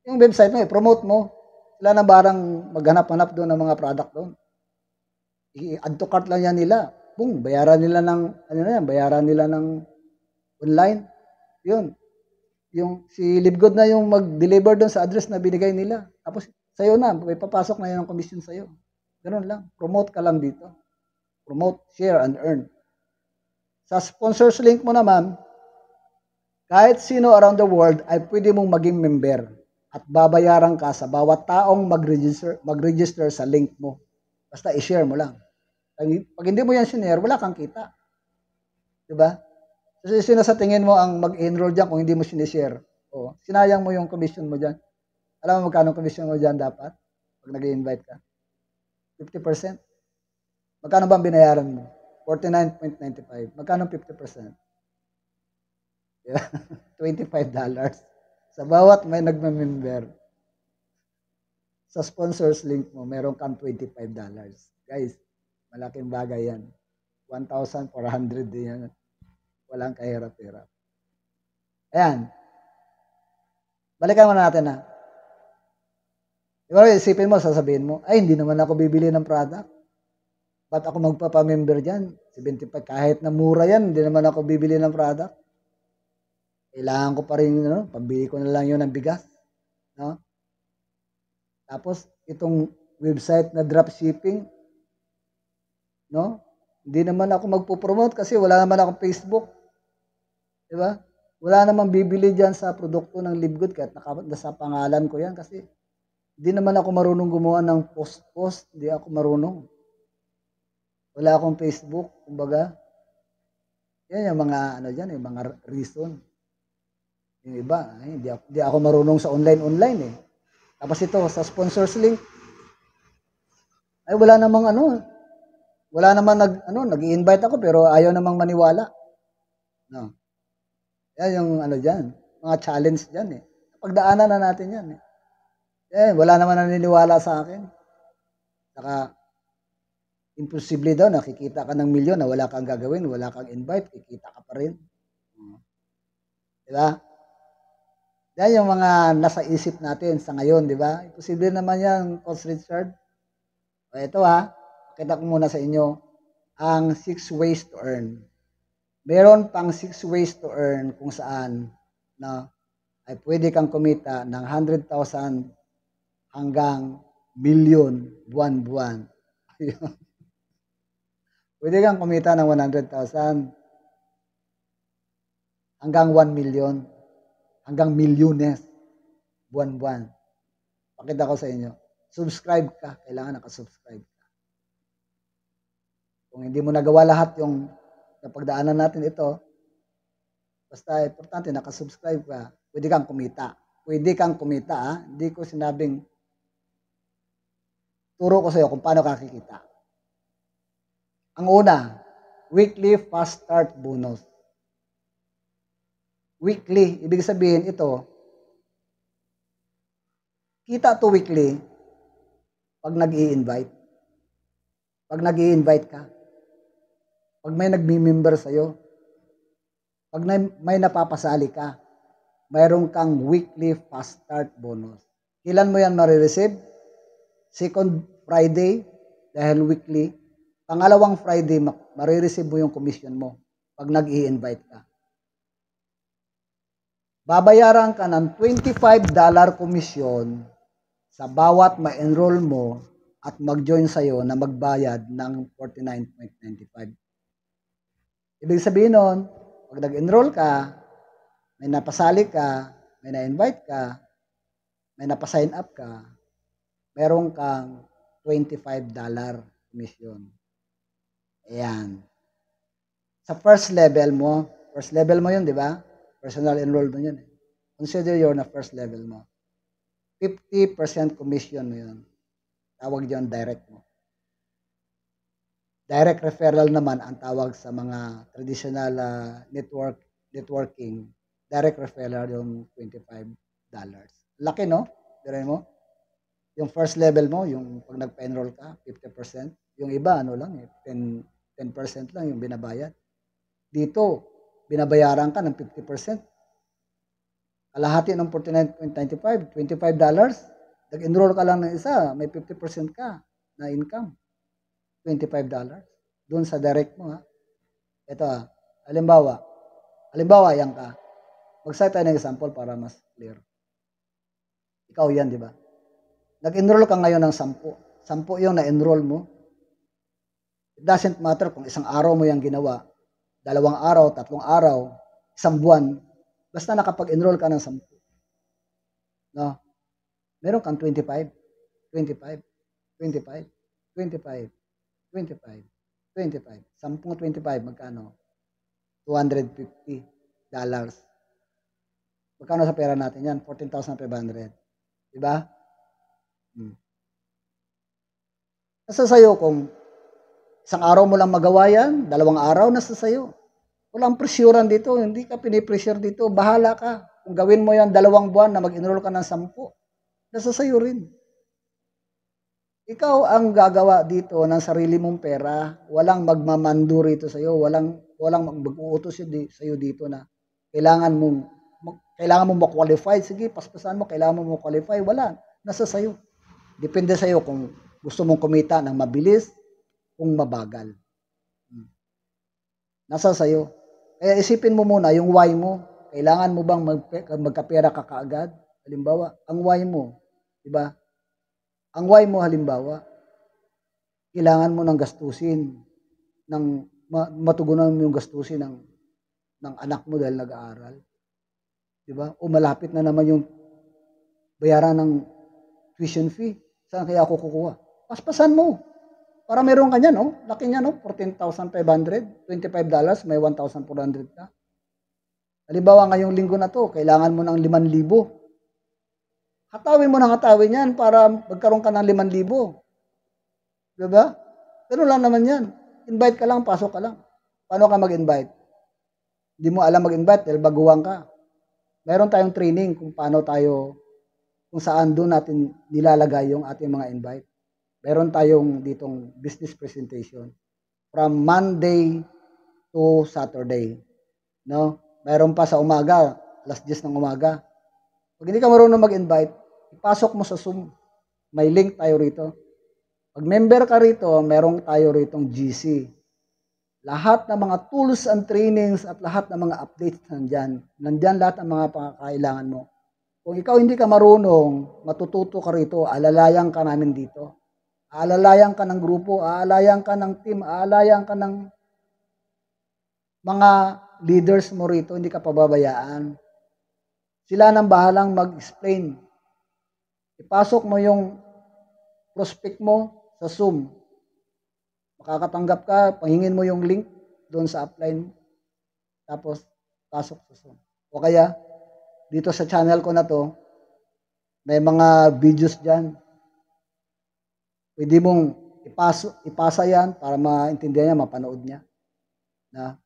Yung website mo, promote mo. Sila na barang maghanap-hanap doon ng mga product doon. I-add to cart lang yan nila. Boom, bayaran nila ng online. Yun. Yung si LiveGood na yung mag-deliver doon sa address na binigay nila. Tapos sa'yo na, may papasok na yun ang commission sa'yo. Ganun lang. Promote ka lang dito. Promote, share, and earn. Sa sponsors link mo naman, kahit sino around the world ay pwede mong maging member at babayaran ka sa bawat taong mag-register sa link mo. Basta i-share mo lang. Pag hindi mo yan sinare, wala kang kita. Diba? Kasi sino sa tingin mo ang mag-enroll dyan kung hindi mo sinishare? O, sinayang mo yung commission mo dyan. Alam mo magkano commission mo dyan dapat? Pag nag-i-invite ka? 50%. Magkano ba ang binayaran mo? 49.95. Magkano 50%? $25 sa bawat may nagme-member. Sa sponsors link mo, meron kang $25. Guys, malaking bagay yan. 1,400 din yan. Walang kahirap-hirap. Ayan. Balikan mo natin na. Diba, isipin mo, sasabihin mo, ay, hindi naman ako bibili ng product. Ba't ako magpapamember dyan? 75, kahit na mura yan, hindi naman ako bibili ng product. Kailangan ko pa rin, pambili ko na lang yun ng bigas. No? Tapos, itong website na dropshipping, no? Hindi naman ako magpo-promote kasi wala naman akong Facebook. Diba? Wala namang bibili dyan sa produkto ng LiveGood kahit nasa pangalan ko yan kasi hindi naman ako marunong gumawa ng post-post. Hindi ako marunong. Wala akong Facebook. Kumbaga, yan yung mga, dyan, yung mga reason. Yung iba, hindi ako marunong sa online eh. Tapos ito, sa sponsors link, ay wala namang nag-i-invite ako pero ayaw namang maniwala. No. Yan yung dyan, mga challenge dyan eh. Pagdaanan na natin yan eh. Wala naman naniniwala sa akin. Saka, imposible daw, nakikita ka ng milyon na wala kang gagawin, wala kang invite, kikita ka pa rin. Diba? Yan yung mga nasa isip natin sa ngayon, diba? Imposible naman yan, Coach Richard. Ito pakita ko muna sa inyo ang 6 ways to earn. Meron pang 6 ways to earn kung saan ay pwede kang kumita ng 100,000 hanggang milyon buwan-buwan. Pwede kang kumita ng 100,000 hanggang 1 million, hanggang milyones buwan-buwan. Pakita ko sa inyo. Subscribe ka. Kailangan nakasubscribe ka. Kung hindi mo nagawa lahat yung napagdaanan natin ito, basta importante nakasubscribe ka, pwede kang kumita. Pwede kang kumita. Hindi ko sinabing turo ko sa iyo kung paano kakikita. Ang una, weekly fast start bonus. Weekly, ibig sabihin ito, kita to weekly pag nag-i-invite. Pag nag-i-invite ka. Pag may nagmi-member sa'yo. Pag may napapasali ka. Mayroon kang weekly fast start bonus. Kailan mo yan marireceive? Second Friday, dahil weekly. Pangalawang Friday, marireceive mo yung commission mo pag nag-i-invite ka. Babayaran ka ng $25 commission sa bawat ma-enroll mo at mag-join sa'yo na magbayad ng $49.95. Ibig sabihin nun, pag nag-enroll ka, may napasali ka, may na-invite ka, may napasign up ka, meron kang $25 commission. Ayan. Sa first level mo yun, di ba? Personal enrollment yun. Consider yun na first level mo. 50% commission mo yun. Tawag yun direct mo. Direct referral naman ang tawag sa mga traditional networking. Direct referral yung $25. Laki, no? Diray mo? Yung first level mo, yung pag nagpa-enroll ka, 50%. Yung iba, 10% lang yung binabayad. Dito, binabayaran ka ng 50%. Kalahati ng $49.95, $25. Nag-enroll ka lang ng isa, may 50% ka na income. $25. Doon sa direct mo, ha? Ito, halimbawa, yan ka. Mag-cite tayo ng example para mas clear. Ikaw yan, di ba? Nag-enroll ka ngayon ng 10. 10 yung na-enroll mo. It doesn't matter kung isang araw mo yung ginawa, 2 araw, 3 araw, 1 buwan, basta nakapag-enroll ka ng 10. No? Meron kang 25, 25, 25, 25, 25, 25. 10-25, magkano? $250. Magkano sa pera natin yan? 14,500. Diba? Nasa sayo kung isang araw mo lang magawa yan, 2 araw, nasa sayo. Walang presyuran dito, hindi ka pinipressure dito, bahala ka. Kung gawin mo yan 2 buwan na mag-enroll ka ng 10, nasa sayo rin. Ikaw ang gagawa dito ng sarili mong pera, walang magmamando rito sa'yo, walang mag-uutos sa'yo dito na kailangan mong ma-qualify. Sige, paspasan mo, kailangan mo ma-qualify. Wala, nasa sayo. Depende sa'yo kung gusto mong kumita ng mabilis, kung mabagal. Nasa sayo. Kaya isipin mo muna yung why mo. Kailangan mo bang magkapera ka kaagad? Halimbawa, ang why mo, di ba? Ang why mo halimbawa, kailangan mo ng gastusin, matugunan mo yung gastusin ng anak mo dahil nag-aaral. Di ba? O malapit na naman yung bayaran ng tuition fee. Saan kaya ako kukuha? Paspasan mo. Para meron ka niya, no? Laki niya, no? $14,500, $25, may $1,400 ka. Halimbawa, ngayong linggo na to, kailangan mo ng 5,000. Hatawin mo ng hatawin yan para magkaroon ka ng 5,000. Diba? Ganun lang naman yan. Invite ka lang, pasok ka lang. Paano ka mag-invite? Hindi mo alam mag-invite dahil baguhan ka. Meron tayong training kung saan doon natin nilalagay yung ating mga invite. Meron tayong ditong business presentation from Monday to Saturday. No? Meron pa sa umaga, 10:00 ng umaga. Pag hindi ka marunong mag-invite, ipasok mo sa Zoom. May link tayo rito. Pag member ka rito, meron tayo ritong GC. Lahat ng mga tools and trainings at lahat ng mga updates nandyan. Nandyan lahat ng mga pangkailangan mo. Kung ikaw hindi ka marunong, matututo ka rito, alalayan ka namin dito. Alalayan ka ng grupo, alalayan ka ng team, alalayan ka ng mga leaders mo rito, hindi ka pababayaan. Sila nang bahalang mag-explain. Ipasok mo yung prospect mo sa Zoom. Makakatanggap ka, pahingin mo yung link doon sa upline. Tapos, pasok sa Zoom. O kaya, dito sa channel ko na to, may mga videos dyan. Pwede mong ipasa yan para maintindihan niya, mapanood niya. Na,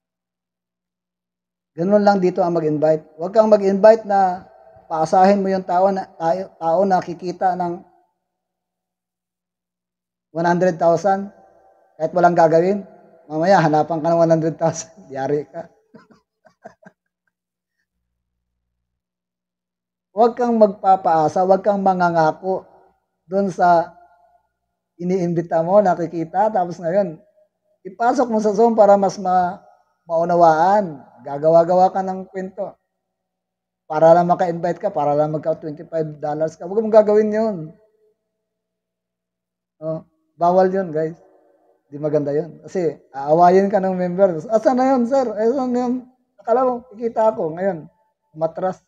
ganun lang dito ang mag-invite. Huwag kang mag-invite na paasahin mo yung tao na kikita ng 100,000 kahit walang gagawin. Mamaya hanapan ka ng 100,000. Yari ka. Huwag kang magpapaasa, huwag kang mangangako doon sa iniimbita mo, nakikita, tapos ngayon, ipasok mo sa Zoom para mas maunawaan. Gagawa-gawa ka ng kwento. Para lang maka-invite ka, para lang magka-$25 ka. Huwag mong gagawin yun. Oh, bawal yun, guys. Di maganda yun. Kasi, aawayin ka ng member. Asan na yun, sir? Asan na yun? Akala mo, kikita ako. Ngayon, umatras.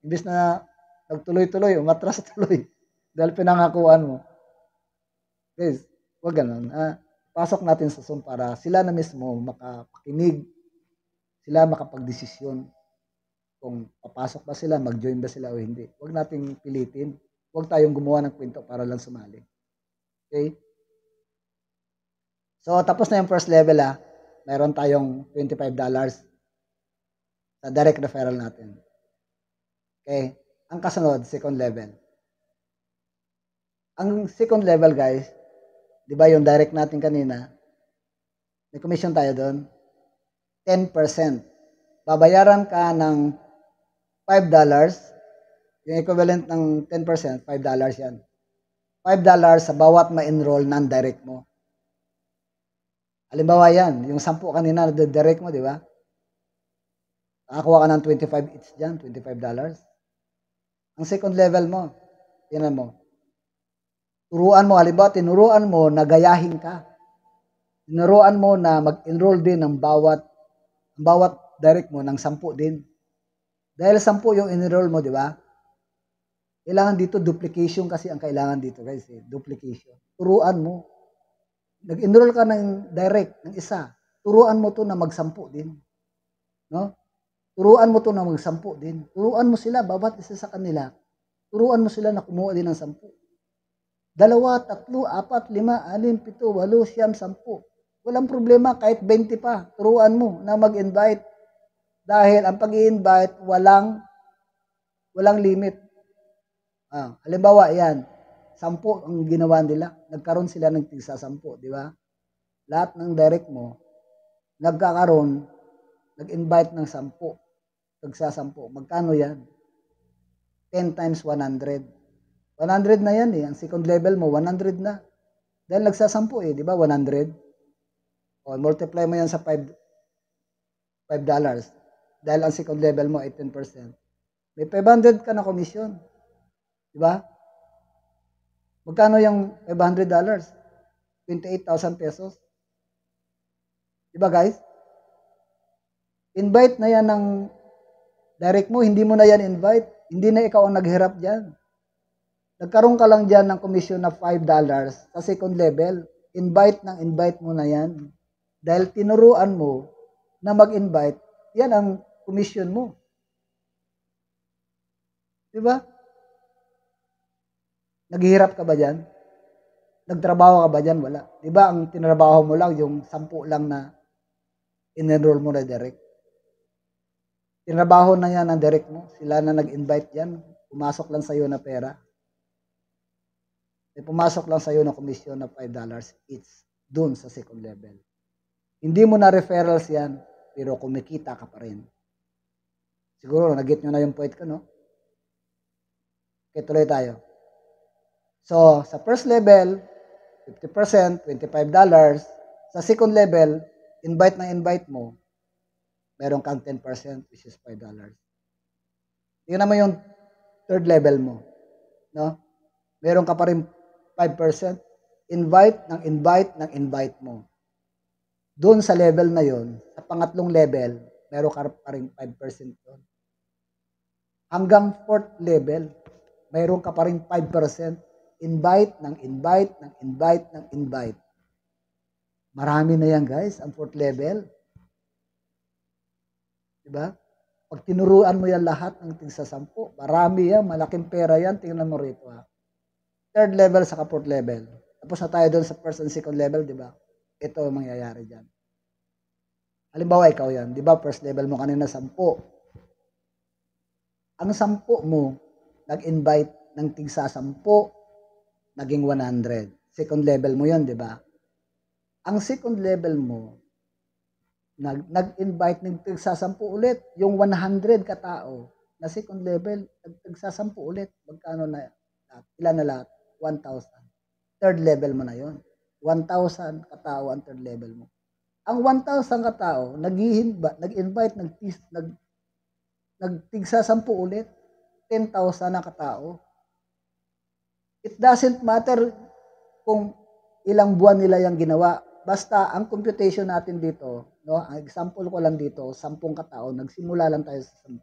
Imbis na nagtuloy-tuloy, umatras tuloy. Dahil pinangakuan mo. Guys, huwag ganun. Pasok natin sa Zoom para sila na mismo makapakinig. Sila makapagdesisyon kung papasok ba sila, mag-join ba sila o hindi. Huwag nating pilitin. Huwag tayong gumawa ng kwento para lang sumali. Okay? So, tapos na yung first level Mayroon tayong $25 sa direct referral natin. Okay? Ang kasunod, second level. Ang second level, guys, di ba yung direct natin kanina, may commission tayo doon, 10%. Babayaran ka ng $5, yung equivalent ng 10%, $5 yan. $5 sa bawat ma-enroll non-direct mo. Halimbawa yan, yung 10 kanina, direct mo, di ba? Nakakuha ka ng 25 each dyan, $25. Ang second level mo, tinan mo, turuan mo, halimbawa, tinuruan mo na gayahin ka. Tinuruan mo na mag-enroll din ng bawat direct mo ng 10 din. Dahil 10 yung enroll mo, di ba? Kailangan dito, duplication kasi ang kailangan dito, guys. Duplication. Turuan mo. Nag-enroll ka ng direct, ng isa. Turuan mo to na mag-10 din. No? Turuan mo to na mag-10 din. Turuan mo sila, bawat isa sa kanila. Turuan mo sila na kumuha din ng 10. 2, 3, 4, 5, 6, 7, 8, 9, 10. walang problema kahit 20 pa. Turuan mo na mag-invite. Dahil ang pag-i-invite, walang limit. Halimbawa, yan. 10 ang ginawa nila. Nagkaroon sila ng tigsa 10, di ba? Lahat ng direct mo, nagkakaroon, nag-invite ng 10. Tigsa 10. Magkano yan? 10 times 100. 100 na yan eh. Ang second level mo, 100 na. Dahil nagsasampu eh, di ba? 100. O, multiply mo yan sa $5. Dahil ang second level mo, 18%. May 500 ka na commission. Di ba? Magkano yung $500? 28,000 pesos. Di ba guys? Invite na yan ng direct mo, hindi mo na yan invite. Hindi na ikaw ang naghirap dyan. Nagkaroon ka lang dyan ng commission na $5 sa second level. Invite mo na yan. Dahil tinuruan mo na mag-invite, yan ang commission mo. Diba? Naghihirap ka ba dyan? Nagtrabaho ka ba dyan? Wala. Diba ang tinrabaho mo lang, yung 10 lang na in-enroll mo na direct? Tinrabaho na yan ang direct mo. Sila na nag-invite yan. Pumasok lang sa'yo na pera. Pumasok lang sa'yo na commission na $5 each dun sa second level. Hindi mo na referrals yan, pero kumikita ka pa rin. Siguro, nag-get nyo na yung point ko, no? Okay, tuloy tayo. So, sa first level, 50%, $25. Sa second level, invite mo, meron kang 10%, which is $5. Tingnan mo yung third level mo, no? Meron ka pa rin 5%, invite mo. Doon sa level na yon, sa pangatlong level, meron ka pa rin 5% doon. Hanggang fourth level, meron ka pa rin 5%. Invite. Marami na yan guys, ang fourth level. Diba? Pag tinuruan mo yan lahat ng tigsa 10, marami yan, malaking pera yan, tingnan mo rito ha. Third level sa fourth level. Tapos na tayo doon sa first and second level, di ba? Ito ang mangyayari dyan. Halimbawa, ikaw yan. Di ba, first level mo kanina 10. Ang 10 mo, nag-invite ng tigsa 10, naging 100. Second level mo yan, di ba? Ang second level mo, nag-invite ng tigsa 10 ulit. Yung 100 katao na second level, tigsa 10 ulit. Magkano na? Ilan na lahat? 1,000. Third level mo na yon. 1,000 katao ang third level mo. Ang 1,000 katao, nag-invite, nagtigsa 10 ulit. 10,000 na katao. It doesn't matter kung ilang buwan nila yung ginawa. Basta, ang computation natin dito, no, ang example ko lang dito, 10 katao, nagsimula lang tayo sa 10,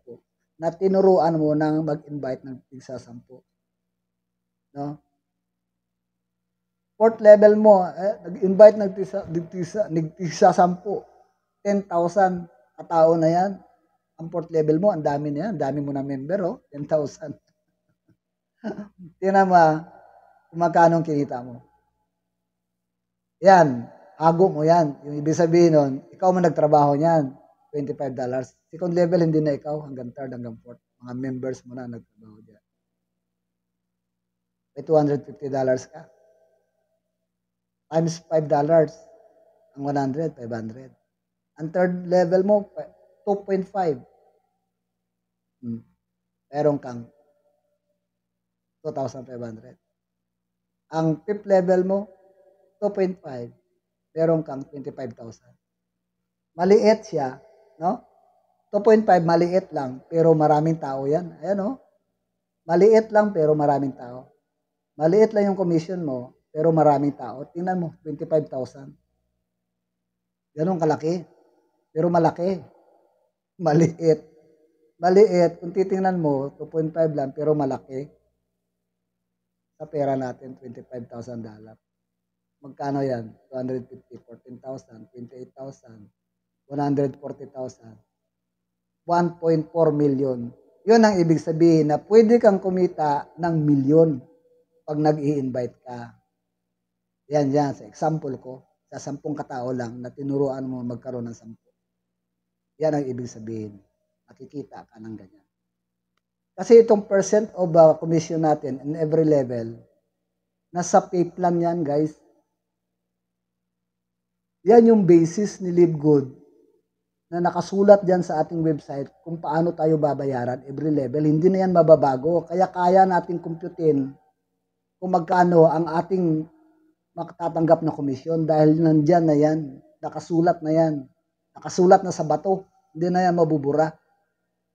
na tinuruan mo nang mag-invite ng tigsa 10. No? Fourth level mo, nag-invite ng tigsa 10, 10,000 katao na yan. Ang fourth level mo, ang dami na yan. Dami mo na member, oh, 10,000. Tingnan mo, kung magkano kinita mo. Yan, hago mo yan. Yung ibig sabihin nun, ikaw mo nagtrabaho niyan, $25. Second level, hindi na ikaw, hanggang third, hanggang fourth. Mga members mo na nagtrabaho dyan. May $250 ka. Times $5. Ang 100, 500. Ang third level mo, 2.5. Meron kang 2,500. Ang fifth level mo, 2.5. Meron kang 25,000. Maliit siya, no? 2.5, maliit lang, pero maraming tao yan. Ayan, no? Maliit lang, pero maraming tao. Maliit lang yung commission mo, pero maraming tao. Tingnan mo, 25,000. Ganun kalaki. Pero malaki. Maliit. Maliit. Kung titingnan mo, 2.5 lang, pero malaki. Sa pera natin, $25,000. Magkano yan? 250, 14,000, 28,000, 140,000. 1.4 million. Yun ang ibig sabihin na pwede kang kumita ng milyon pag nag-i-invite ka. Yan, sa example ko. sa 10 katao lang na tinuruan mo magkaroon ng 10. Yan ang ibig sabihin. Makikita ka ng ganyan. Kasi itong percent of commission natin in every level, nasa pay plan yan, guys. Yan yung basis ni Live Good na nakasulat dyan sa ating website kung paano tayo babayaran every level. Hindi na yan mababago. Kaya kaya natin computein kung magkano ang ating makatatanggap na komisyon dahil nandyan na yan. Nakasulat na yan. Nakasulat na sa bato. Hindi na yan mabubura.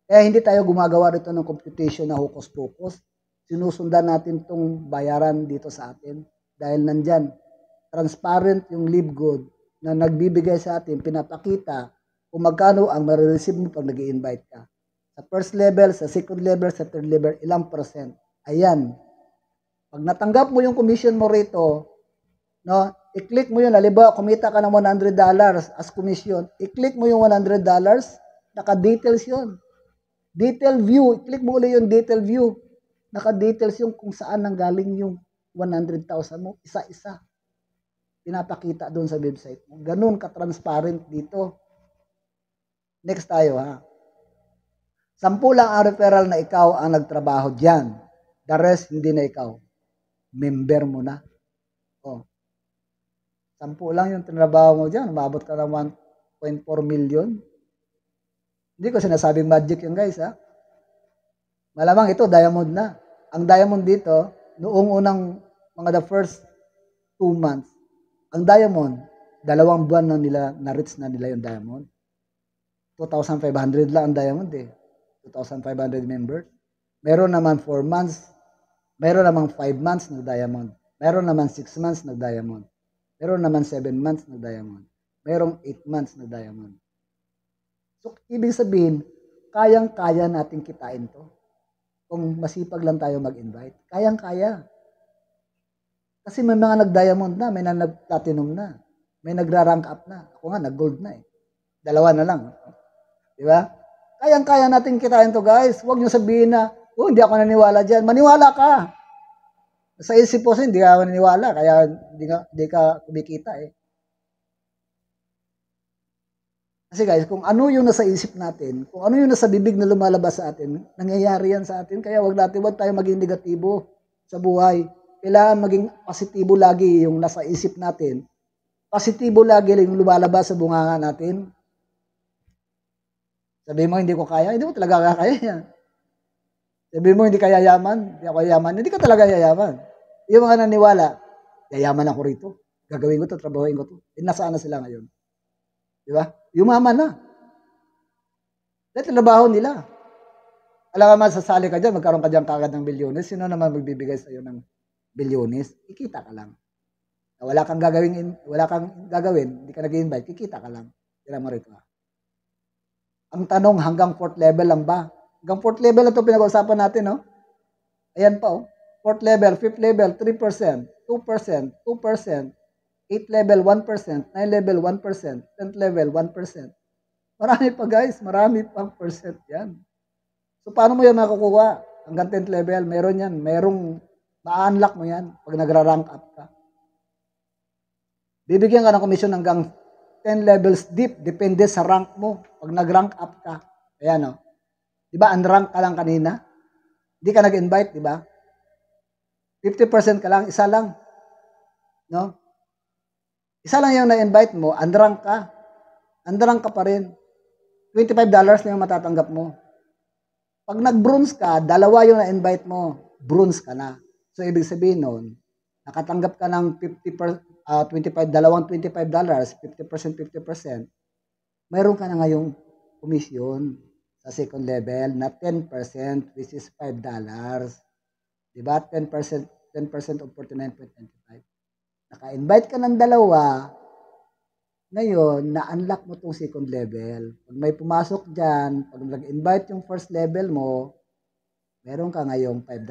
Kaya hindi tayo gumagawa rito ng computation na hocus-pocus. Sinusundan natin itong bayaran dito sa atin. Dahil nandyan, transparent yung Live Good na nagbibigay sa atin, pinapakita kung magkano ang marireceive mo pag nag-i-invite ka. Sa first level, sa second level, sa third level, ilang percent. Ayan. Pag natanggap mo yung commission mo rito, no, i-click mo yun. Halimbawa, kumita ka ng $100 as commission. I-click mo yung $100, naka-details yun. Detail view, i-click mo ulit yung detail view. Naka-details yung kung saan nanggaling yung 100,000 mo, isa-isa. Pinapakita doon sa website mo. Ganun ka-transparent dito. Next tayo, ha. 10 lang ang referral na ikaw ang nagtrabaho dyan. The rest, hindi na ikaw. Member mo na. Oh. 10 lang yung trabaho mo dyan. Umabot ka ng 1.4 million. Hindi ko sinasabing magic yun, guys, ha. Malamang ito, diamond na. Ang diamond dito, noong unang mga the first 2 months, ang diamond, 2 buwan na nila, na-reach na nila yung diamond. 2,500 lang ang diamond eh. 2,500 members. Meron naman 4 months. Meron naman 5 months na diamond. Meron naman 6 months na diamond. Meron naman 7 months na diamond. Meron 8 months na diamond. So, ibig sabihin, kayang-kaya natin kitain to. Kung masipag lang tayo mag-invite. Kayang-kaya. Kasi may mga nag-diamond na, may nag-platinum na, may nagra-rank up na. Ako nga, nag-gold na eh. 2 na lang. Di ba? Kayang-kaya natin kitain to, guys. Huwag nyo sabihin na, oh, hindi ako naniwala dyan. Maniwala ka. Sa isip po, hindi ka naniwala, kaya hindi ka kumikita eh. Kasi guys, kung ano yung nasa isip natin, kung ano yung nasa bibig na lumalabas sa atin, nangyayari yan sa atin. Kaya wag tayo maging negatibo sa buhay. Kailangan maging positibo lagi yung nasa isip natin. Positibo lagi yung lumalabas sa bunganga natin. Sabi mo, hindi ko kaya. Hindi mo talaga kaya yan. Sabi mo, hindi ka yayaman. Hindi ako yayaman. Hindi ka talaga yayaman. Yung mga naniwala, yayaman ako rito. Gagawin ko to, trabahuin ko to. Nasaan na sila ngayon? Di ba? Yumaman na. Dahil trabaho nila. Alam ka man, sasali ka dyan, magkaroon ka dyan kagad ng bilyones. Sino naman magbibigay sa iyo ng bilyones? Kikita ka lang. Wala kang gagawin, hindi ka nag-invite, kikita ka lang. Kailan mo rito. Ang tanong, hanggang 4th level lang ba? Hanggang 4th level lang ito pinag-uusapan natin, no? Ayan pa, oh. 4th level, 5th level, 3%, 2%, 2%, 8th level, 1%, 9th level, 1%, 10th level, 1%. Marami pa, guys. Marami pang percent yan. So, paano mo yan makukuha? Hanggang 10th level, meron yan. Merong ma-unlock mo yan pag nagra-rank up ka. Bibigyan ka ng komisyon hanggang 10 levels deep. Depende sa rank mo. Pag nag-rank up ka. Ayan, o. Diba, unrank ka lang kanina? Hindi ka nag-invite, diba? 50% ka lang, isa lang. No? Isa lang yung na-invite mo, unrank ka. Unrank ka pa rin. $25 na yung matatanggap mo. Pag nag-bronze ka, 2 yung na-invite mo, bronze ka na. So, ibig sabihin nun, nakatanggap ka ng $25, 50%, mayroon ka na ngayong komisyon sa second level na 10%, which is $5. Diba? 10% of 49.95. Naka-invite ka ng 2, ngayon, na-unlock mo itong second level. Pag may pumasok dyan, pag nag-invite yung first level mo, meron ka ngayong $5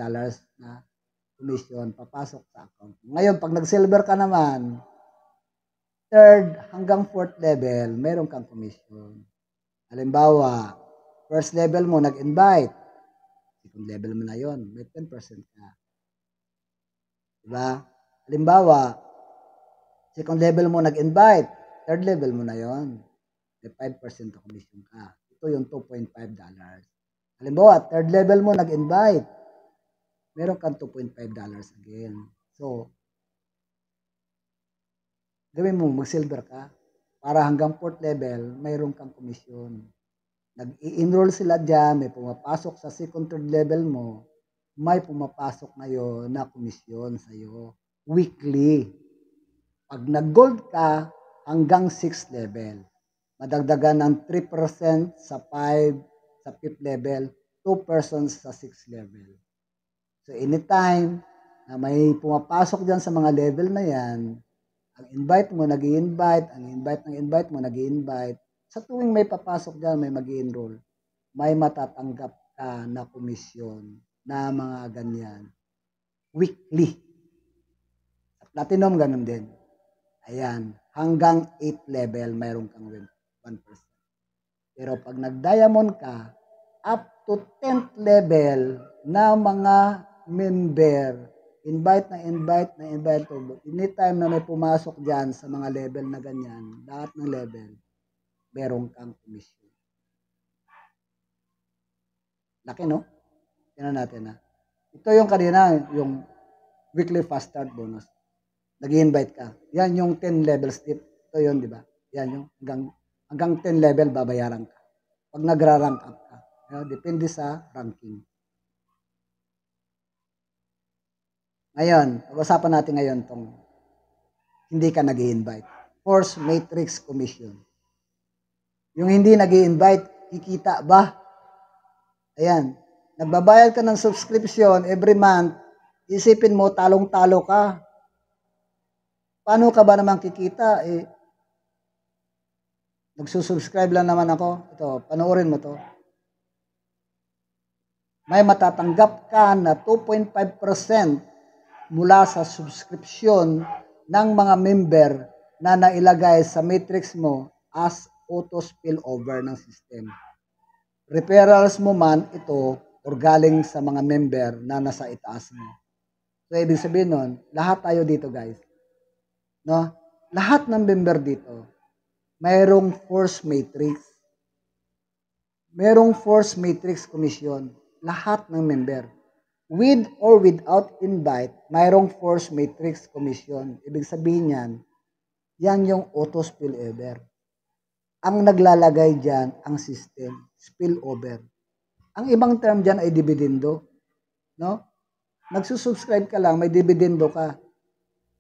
na commission, papasok sa account. Ngayon, pag nag-silver ka naman, 3rd hanggang 4th level, meron kang commission. Halimbawa, first level mo, nag-invite. Second level mo na yon, may 10% ka. Diba? Halimbawa, Second level mo nag-invite. Third level mo na yon. May 5% na commission ka. Ito yung $2.5. Halimbawa, third level mo nag-invite. Meron kang $2.5 again. So, gawin mo, mag-silver ka. Para hanggang fourth level, mayroon kang commission. Nag-i-enroll sila dyan, may pumapasok sa second, third level mo, may pumapasok ngayon na commission sa'yo. Weekly. Pag nag-gold ka, hanggang 6th level. Madagdagan ng 3% sa 5, sa 5th level, 2% sa 6th level. So, anytime na may pumapasok dyan sa mga level na yan, ang invite mo, nag-i-invite, ang invite mo, nag-i-invite. Sa tuwing may papasok dyan, may mag-i-enroll, may matatanggap ka na komisyon na mga ganyan. Weekly. At Platinum, ganun din. Ayan, hanggang 8th level, mayroon kang 1%. Pero pag nag-diamond ka, up to 10th level na mga member, invite. Anytime na may pumasok dyan sa mga level na ganyan, lahat ng level, meron kang commission. Laki, no? Tingnan natin, ha? Ito yung kanina, yung weekly fast start bonus. Nag-i-invite ka. Yan yung 10 level step. Ito yun, di ba? Yan yung hanggang 10 level babayaran ka. Pag nagra-rank up ka. Depende sa ranking. Ngayon, pag-usapan natin ngayon tong hindi ka nag-i-invite. Force Matrix Commission. Yung hindi nag-i-invite, kikita ba? Ayan. Nagbabayad ka ng subscription every month, isipin mo, talong-talo ka. Paano ka ba naman kikita? Nagsusubscribe lang naman ako. Ito, panoorin mo to. May matatanggap ka na 2.5% mula sa subscription ng mga member na nailagay sa matrix mo as auto spillover ng system. Referrals mo man ito or galing sa mga member na nasa itaas mo. So, ibig sabihin nun, lahat tayo dito, guys. No? Lahat ng member dito, mayroong force matrix. Mayroong force matrix commission. Lahat ng member. With or without invite, mayroong force matrix commission. Ibig sabihin yan, yan yung auto spillover. Ang naglalagay dyan, ang system, spillover. Ang ibang term dyan ay dividendo. No? Nagsusubscribe ka lang, may dividendo ka.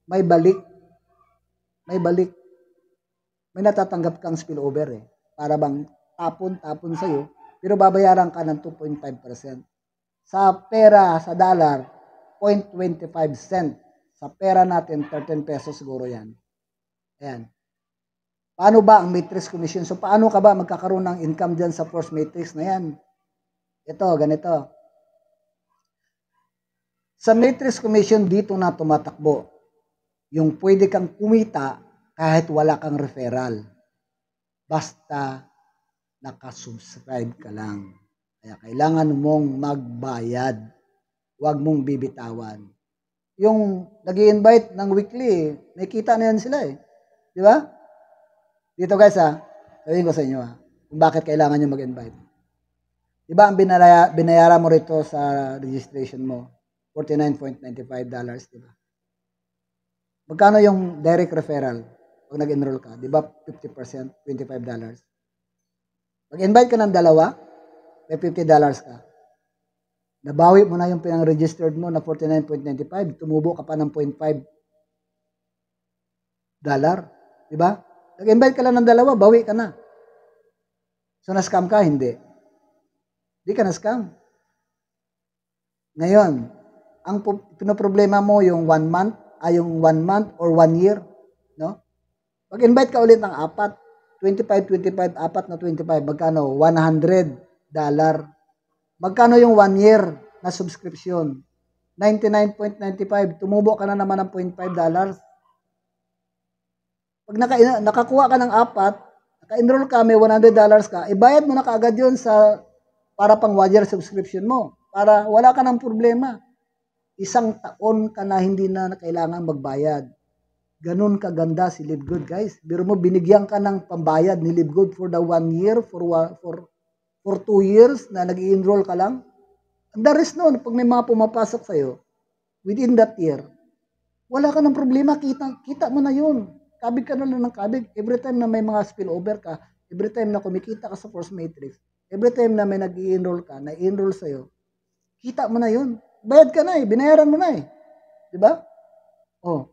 May balik. May balik. May natatanggap kang spillover eh. Para bang tapon sa'yo, pero babayaran ka ng 2.5%. Sa pera, sa dollar, 0.25 cent. Sa pera natin, 13 pesos siguro yan. Ayan. Paano ba ang matrix commission? So, paano ka ba magkakaroon ng income dyan sa force matrix na yan? Ito, ganito. Sa matrix commission, dito na tumatakbo. Yung pwede kang kumita kahit wala kang referral. Basta nakasubscribe ka lang. Kaya kailangan mong magbayad. Huwag mong bibitawan. Yung nag-i-invite ng weekly, may kita na yan sila eh. Di ba? Dito guys sabihin ko sa inyo kung bakit kailangan nyo mag-invite. Di ba ang binayaran mo rito sa registration mo? $49.95, di ba? Magkano yung direct referral pag nag-enroll ka? Di ba 50%, $25? Mag-invite ka ng dalawa, may $50 ka. Nabawi mo na yung pinang-registered mo na $49.95, tumubo ka pa ng $0.5. Di ba? Nag-invite ka lang ng dalawa, bawi ka na. So, na-scam ka? Hindi. Hindi ka na-scam. Ngayon, ang pinoproblema mo yung 1 month, yung 1 month or 1 year, no? Pag-invite ka ulit ng 25, 4 na 25, magkano? $100. Magkano yung 1 year na subscription? $99.95. Tumubo ka na naman ng $0.5. Pag nakakuha ka ng 4, naka-enroll ka, may $100 ka, ibayad mo na kaagad yun para pang 1 year subscription mo. Para wala ka ng problema. 1 taon ka na hindi na kailangan magbayad. Ganun kaganda si LiveGood, guys. Biro mo, binigyan ka ng pambayad ni LiveGood for the 1 year, for 2 years na nag-i-enroll ka lang. And the rest noon, pag may mga pumapasok sa'yo, within that year, wala ka ng problema, kita mo na yun. Kabig ka na lang ng kabig. Every time na may mga spillover ka, every time na kumikita ka sa Force Matrix, every time na may nag-i-enroll ka, na-enroll sa'yo, kita mo na yun. Bayad ka na eh, binayaran mo na eh. Diba? Oh.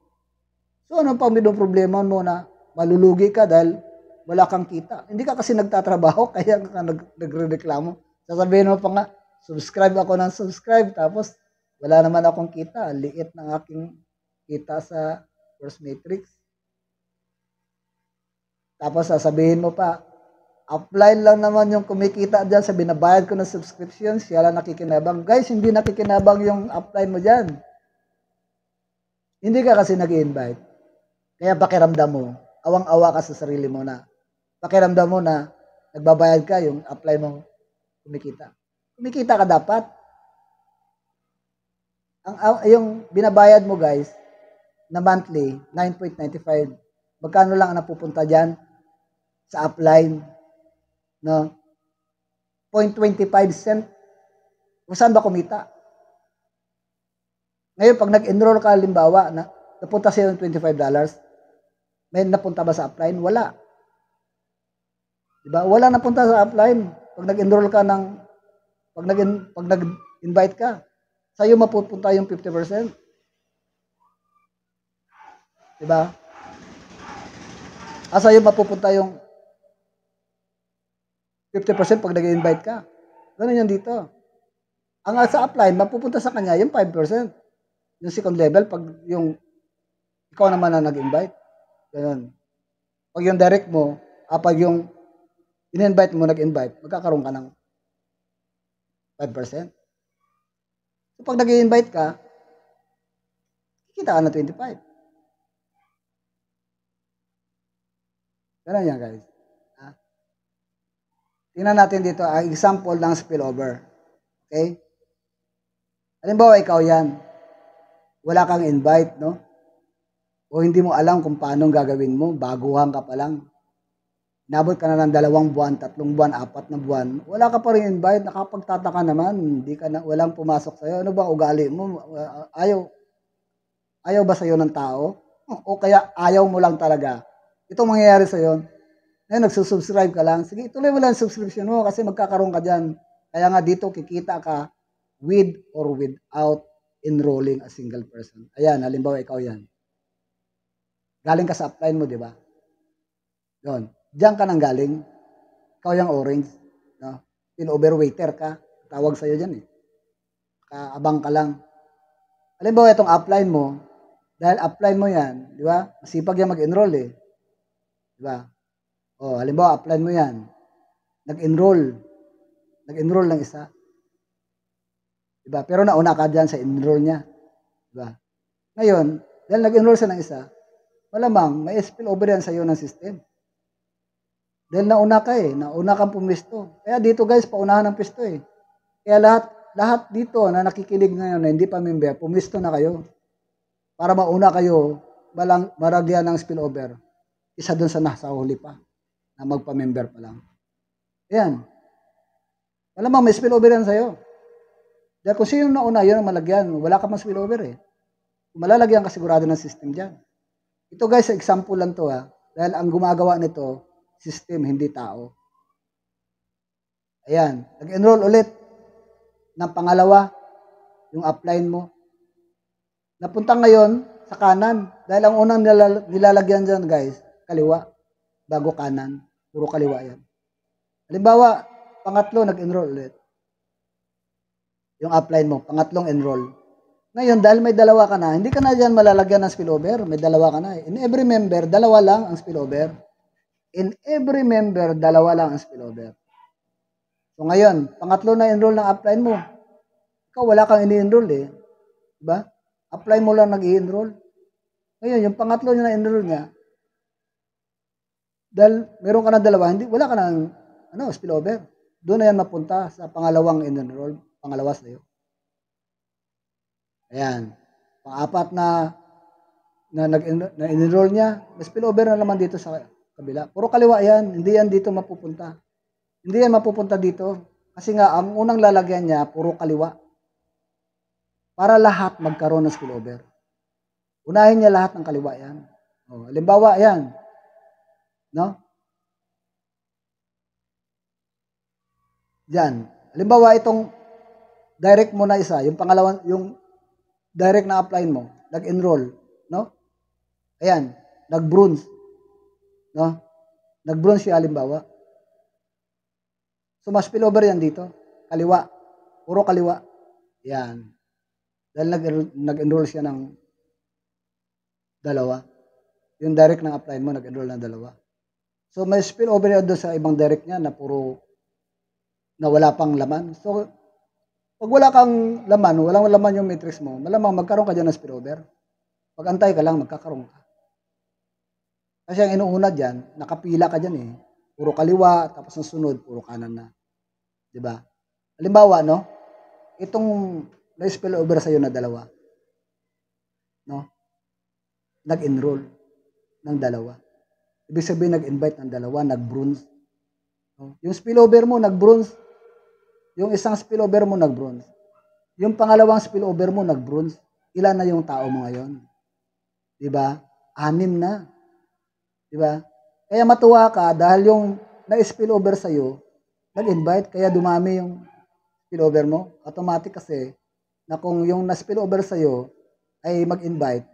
So ano pang problema mo na malulugi ka dahil wala kang kita? Hindi ka kasi nagtatrabaho, kaya ka nagre-reklamo. Sasabihin mo pa nga, subscribe ako ng subscribe, tapos wala naman akong kita. Liit ng aking kita sa Force Matrix. Tapos sasabihin mo pa, upline lang naman yung kumikita dyan sa binabayad ko ng subscription, siya lang nakikinabang. Guys, hindi nakikinabang yung upline mo dyan. Hindi ka kasi nag-i-invite. Kaya pakiramdam mo, awang-awa ka sa sarili mo na, pakiramdam mo na nagbabayad ka, yung upline mo kumikita. Kumikita ka dapat. Yung binabayad mo guys, na monthly, 9.95. Magkano lang ang napupunta dyan sa upline? No? 0.25 cent. Kung saan ba kumita? Ngayon, pag nag-enroll ka, halimbawa, napunta sa'yo ng $25, may napunta ba sa upline? Wala. Diba? Wala napunta sa upline. Pag nag-enroll ka pag nag-invite ka, sa'yo mapupunta yung 50%. Diba? Sa'yo mapupunta yung 50% pag nag-invite ka. Ganun yan dito. Ang sa upline, mapupunta sa kanya yung 5%. Yung second level, pag yung ikaw naman na nag-invite. Ganun. Pag yung direct mo, pag yung in-invite mo, nag-invite, magkakaroon ka ng 5%. So, pag nag-invite ka, kikita ka na 25. Ganun yan, guys. Tingnan natin dito ang example ng spillover. Okay? Halimbawa, ikaw yan. Wala kang invite, no? O hindi mo alam kung paano gagawin mo. Baguhan ka pa lang. Nabot ka na ng 2 buwan, 3 buwan, 4 na buwan. Wala ka pa rin invite. Nakapagtataka naman. Walang pumasok sa'yo. Ano ba ugali mo? Ayaw ba sa'yo ng tao? O kaya ayaw mo lang talaga? Itong mangyayari sa'yo, ngayon, nagsusubscribe ka lang. Sige, ituloy mo lang subscription mo kasi magkakaroon ka dyan. Kaya nga dito, kikita ka with or without enrolling a single person. Ayan, halimbawa ikaw yan. Galing ka sa upline mo, di ba? Doon. Diyan ka nang galing. Ikaw yung orange. No? Overwaiter ka. Tawag sa'yo dyan eh. Kaabang ka lang. Halimbawa itong upline mo, dahil upline mo yan, di ba? Masipag yan mag-enroll eh. Di ba? O, halimbawa, upline mo yan. Nag-enroll ng isa. Diba? Pero nauna ka dyan sa enroll niya. Diba? Ngayon, dahil nag-enroll siya ng isa, malamang may spillover yan sa iyo ng system. Dahil nauna ka eh. Nauna kang pumisto. Kaya dito guys, paunahan ng pisto eh. Kaya lahat dito na nakikinig ngayon na hindi pa member, pumisto na kayo. Para mauna kayo, maragyan ng spillover. Isa dun sa nasa huli pa. Na magpa-member pa lang. Ayan. Malamang may spillover yan sa'yo. Dahil kung sino nauna, yun ang malagyan. Wala ka mang spillover eh. Malalagyan ka sigurado ng system dyan. Ito guys, example lang to ha. Dahil ang gumagawa nito, system, hindi tao. Ayan. Nag-enroll ulit ng pangalawa, yung upline mo. Napunta ngayon sa kanan. Dahil ang unang nilalagyan dyan guys, kaliwa. Bago kanan. Puro kaliwa yan. Halimbawa, pangatlo, nag-enroll ulit. Yung upline mo, pangatlong enroll. Ngayon, dahil may dalawa ka na, hindi ka na dyan malalagyan ng spillover. May dalawa ka na. In every member, dalawa lang ang spillover. In every member, dalawa lang ang spillover. So ngayon, pangatlo na enroll ng upline mo. Ikaw, wala kang ini-enroll eh. Diba? Upline mo lang nag-i-enroll. Ngayon, yung pangatlo na enroll niya, dahil meron ka na dalawa, wala ka ng spillover. Doon na yan mapunta sa pangalawang in-enroll, pangalawa sa iyo. Ayan. Pang-apat na na-enroll niya, may spillover na naman dito sa kabila. Puro kaliwa yan, hindi yan dito mapupunta. Hindi yan mapupunta dito. Kasi nga, ang unang lalagyan niya, puro kaliwa. Para lahat magkaroon ng spillover. Unahin niya lahat ng kaliwa yan. O, halimbawa, yan. No? Diyan. Halimbawa, itong direct mo na isa, yung pangalawang, yung direct na apply mo, nag-enroll. No? Ayan, nag-bronze. No? Nag-bronze siya, halimbawa. So, mas spillover yan dito. Kaliwa. Puro kaliwa. Yan. Dahil nag-enroll siya ng dalawa. Yung direct ng apply mo, nag-enroll ng dalawa. So, may spillover yan doon sa ibang direct niya na puro na wala pang laman. So, pag wala kang laman, walang laman yung matrix mo, malamang magkaroon ka dyan ng spillover. Pag-antay ka lang, magkakaroon ka. Kasi ang inuuna dyan, nakapila ka dyan eh. Puro kaliwa, tapos ang sunod, puro kanan na. Diba? Halimbawa, no? Itong na-spillover sa'yo na dalawa. No? Nag-enroll ng dalawa. Ibig sabihin, nag-invite ng dalawa, nag-bronze. No? Yung spillover mo, nag-bronze. Yung isang spillover mo, nag-bronze. Yung pangalawang spillover mo, nag-bronze. Ilan na yung tao mo ngayon? Diba? 6 na. Diba? Kaya matuwa ka dahil yung na-spillover sa'yo, nag-invite, kaya dumami yung spillover mo. Automatic kasi, na kung yung na-spillover sa'yo ay mag-invite,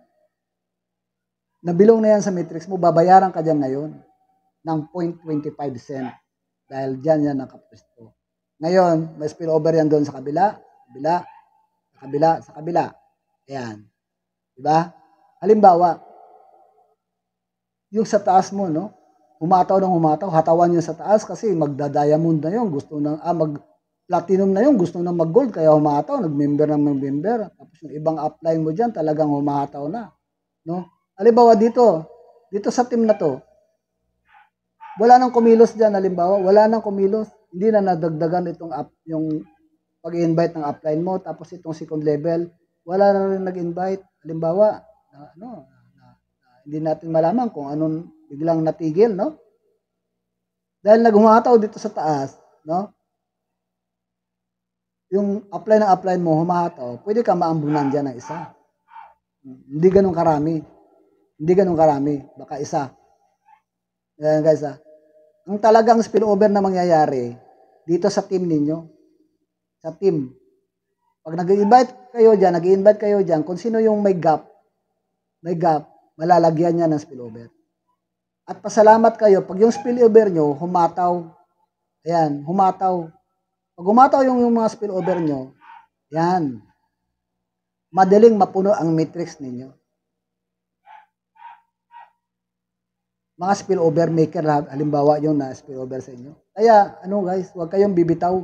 nabilong na yan sa matrix mo, babayaran ka dyan ngayon ng 0.25 cent. Dahil dyan yan nakapwesto. Ngayon, may spillover yan doon sa kabila, sa kabila. Ayan. Diba? Halimbawa, yung sa taas mo, no? Humataw ng humataw, hatawan yun sa taas kasi magda-diamond na yun, gusto ng, mag-platinum na yun, gusto ng mag-gold, kaya humataw, nag-member ng member. Tapos yung ibang upline mo dyan, talagang humataw na. No? Halimbawa dito sa team na to, wala nang kumilos dyan, halimbawa, wala nang kumilos, hindi na nadagdagan itong yung pag-invite ng upline mo, tapos itong second level, wala na rin nag-invite, halimbawa, hindi natin malaman kung anong biglang natigil, no? Dahil naghumataw dito sa taas, no? Yung upline mo, humataw, pwede ka maambunan dyan ng isa. Hindi ganun karami. Baka isa. Ayan guys, ang talagang spillover na mangyayari dito sa team ninyo. Sa team. Pag nag-invite kayo dyan, kung sino yung may gap, malalagyan niya ng spillover. At pasalamat kayo, pag yung spillover nyo, humataw. Ayan, humataw. Pag humataw yung mga spillover nyo, yan, madaling mapuno ang matrix ninyo. Mga spillover maker, halimbawa yung na-spillover sa inyo. Kaya, guys, huwag kayong bibitaw.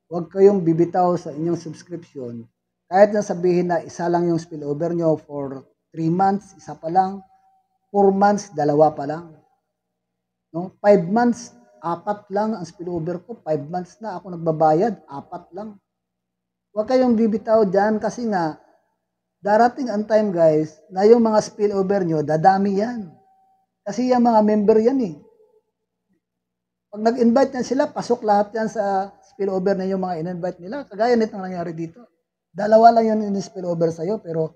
Huwag kayong bibitaw sa inyong subscription. Kahit na sabihin na isa lang yung spillover nyo for 3 months, isa pa lang. 4 months, 2 pa lang. No? 5 months, 4 lang ang spillover ko. 5 months na ako nagbabayad, 4 lang. Huwag kayong bibitaw dyan kasi nga, darating ang time guys, na yung mga spillover nyo, dadami yan. Kasi yung mga member yan eh. Pag nag-invite yan sila, pasok lahat yan sa spillover na yung mga in-invite nila. Kagaya nito nangyari dito. 2 lang yung in-spillover sa'yo, pero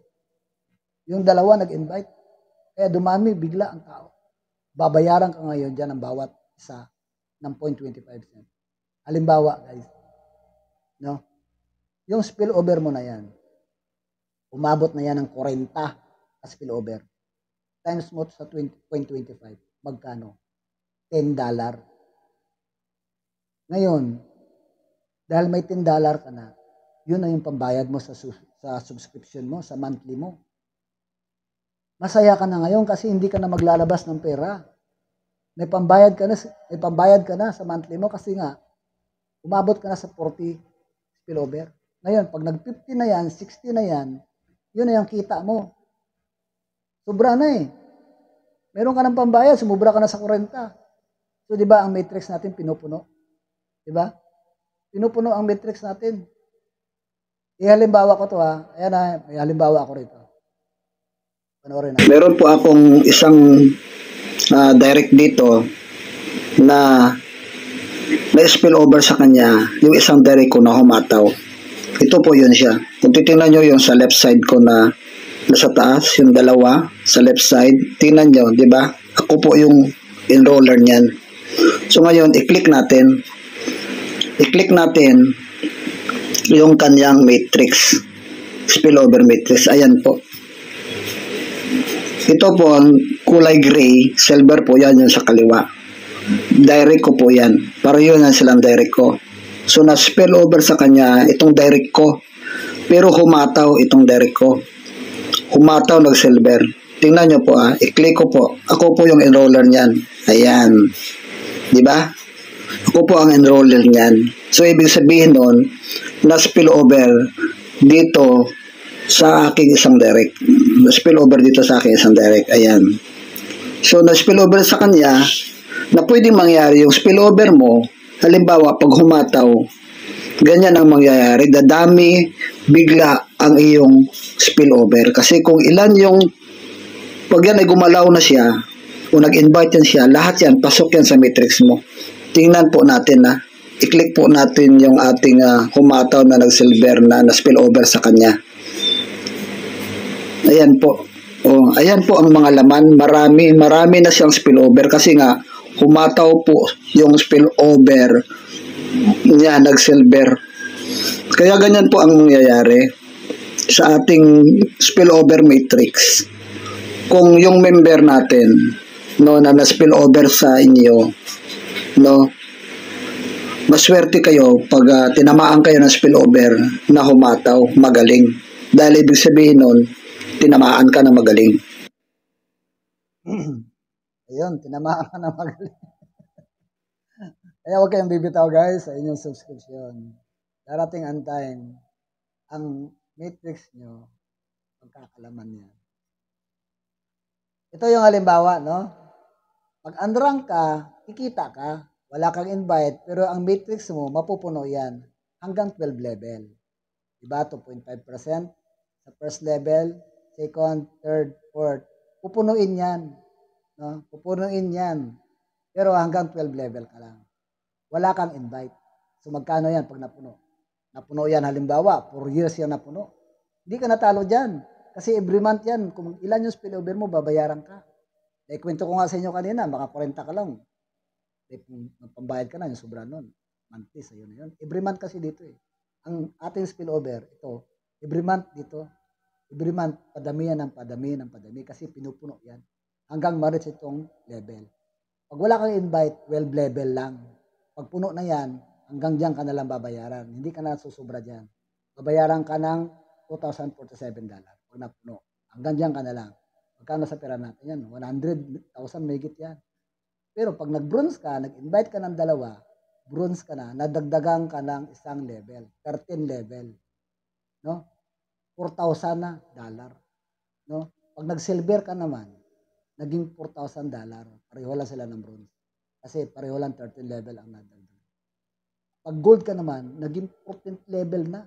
yung 2 nag-invite. Kaya dumami bigla ang tao. Babayaran ka ngayon dyan ang bawat isa ng 0.25 cent. Halimbawa, guys. No? Yung spillover mo na yan, umabot na yan ng 40 na spillover. Times mo sa 0.25. Magkano? $10. Ngayon, dahil may $10 ka na, yun na yung pambayad mo sa subscription mo, sa monthly mo. Masaya ka na ngayon kasi hindi ka na maglalabas ng pera. May pambayad ka na sa monthly mo kasi nga umabot ka na sa 40 spillover. Ngayon, pag nag-50 na yan, 60 na yan, yun na yung kita mo. Sobra na eh. Meron ka ng pambayad, sumubra ka na sa 40. So, di ba, ang matrix natin pinupuno? Di ba? Pinupuno ang matrix natin. Halimbawa ko to ha. Ayan na, may halimbawa ako rito. Panoorin natin. Meron po akong isang direct dito na spill over sa kanya, yung isang direct ko na humataw. Ito po yun siya. Kung titingnan nyo yung sa left side ko na nasa taas, yung dalawa sa left side, tingnan nyo, di ba? Ako po yung enroller niyan. So ngayon, i-click natin yung kanyang matrix, spillover matrix. Ayan po. Ito po ang kulay gray, silver po yan yung sa kaliwa. Direct ko po yan. Para yun ang silang direct ko. So na-spill over sa kanya itong direct ko. Pero humataw itong direct ko. Humataw nag-silver. Tingnan nyo po i-click ko po. Ako po yung enroller niyan. Ayan. Di ba? Ako po ang enroller niyan. So ibig sabihin nun, na-spill over dito sa aking isang direct. Na-spill over dito sa aking isang direct. Ayan. So na-spill over sa kanya, na pwedeng mangyari yung spillover mo, halimbawa pag humataw, ganyan ang mangyayari, dadami bigla ang iyong spillover. Kasi kung ilan yung, pag yan ay gumalaw na siya, o nag-invite yan siya, lahat yan, pasok yan sa matrix mo. Tingnan po natin i-click po natin yung ating humataw na nag-silver na spillover sa kanya. Ayan po. Ayan po ang mga laman. Marami na siyang spillover kasi nga, humataw po yung spillover niya, nag-silver. Kaya ganyan po ang nangyayari sa ating spillover matrix. Kung yung member natin na na-spillover sa inyo, maswerte kayo pag tinamaan kayo ng spillover na humataw, magaling. Dahil ibig sabihin nun, tinamaan ka na magaling. Ayun, tinamaan ka na magaling. Kaya huwag kayong bibitaw guys sa inyong subscription. Darating ang time, ang matrix nyo, magkakalaman niya. Ito yung halimbawa, no? Pag unrank ka, kikita ka, wala kang invite, pero ang matrix mo, mapupuno yan hanggang 12 level. Diba? 2.5% sa first level, second, third, fourth. Pupunuin yan. No? Pupunuin yan. Pero hanggang 12 level ka lang. Wala kang invite. So magkano yan pag napuno? Napuno yan halimbawa, 4 years yan napuno. Hindi ka natalo dyan. Kasi every month yan, kung ilan yung spillover mo, babayaran ka. Like, kwento ko nga sa inyo kanina, baka 40 ka lang. Pambayad ka na, yung sobra nun. Monthly, sa'yo na yun. Every month kasi dito Ang ating spillover, ito, every month dito, every month, padami yan ng padami, kasi pinupuno yan. Hanggang ma-reach itong level. Pag wala kang invite, 12 level lang. Pag puno na yan, hanggang dyan ka na lang babayaran. Hindi ka na susubra dyan. Babayaran ka ng $2,047 pag napuno. Hanggang dyan ka na lang. Magkano sa pera natin yan? 100,000 megit yan. Pero pag nag-bronze ka, nag-invite ka ng dalawa, bronze ka na, nadagdagan ka ng isang level, 13 level. No? $4,000 na dollar. No? Pag nag-silver ka naman, naging $4,000. Pareho lang sila ng bronze. Kasi pareho lang 13 level ang nadagdag. Pag gold ka naman, naging 14th level na.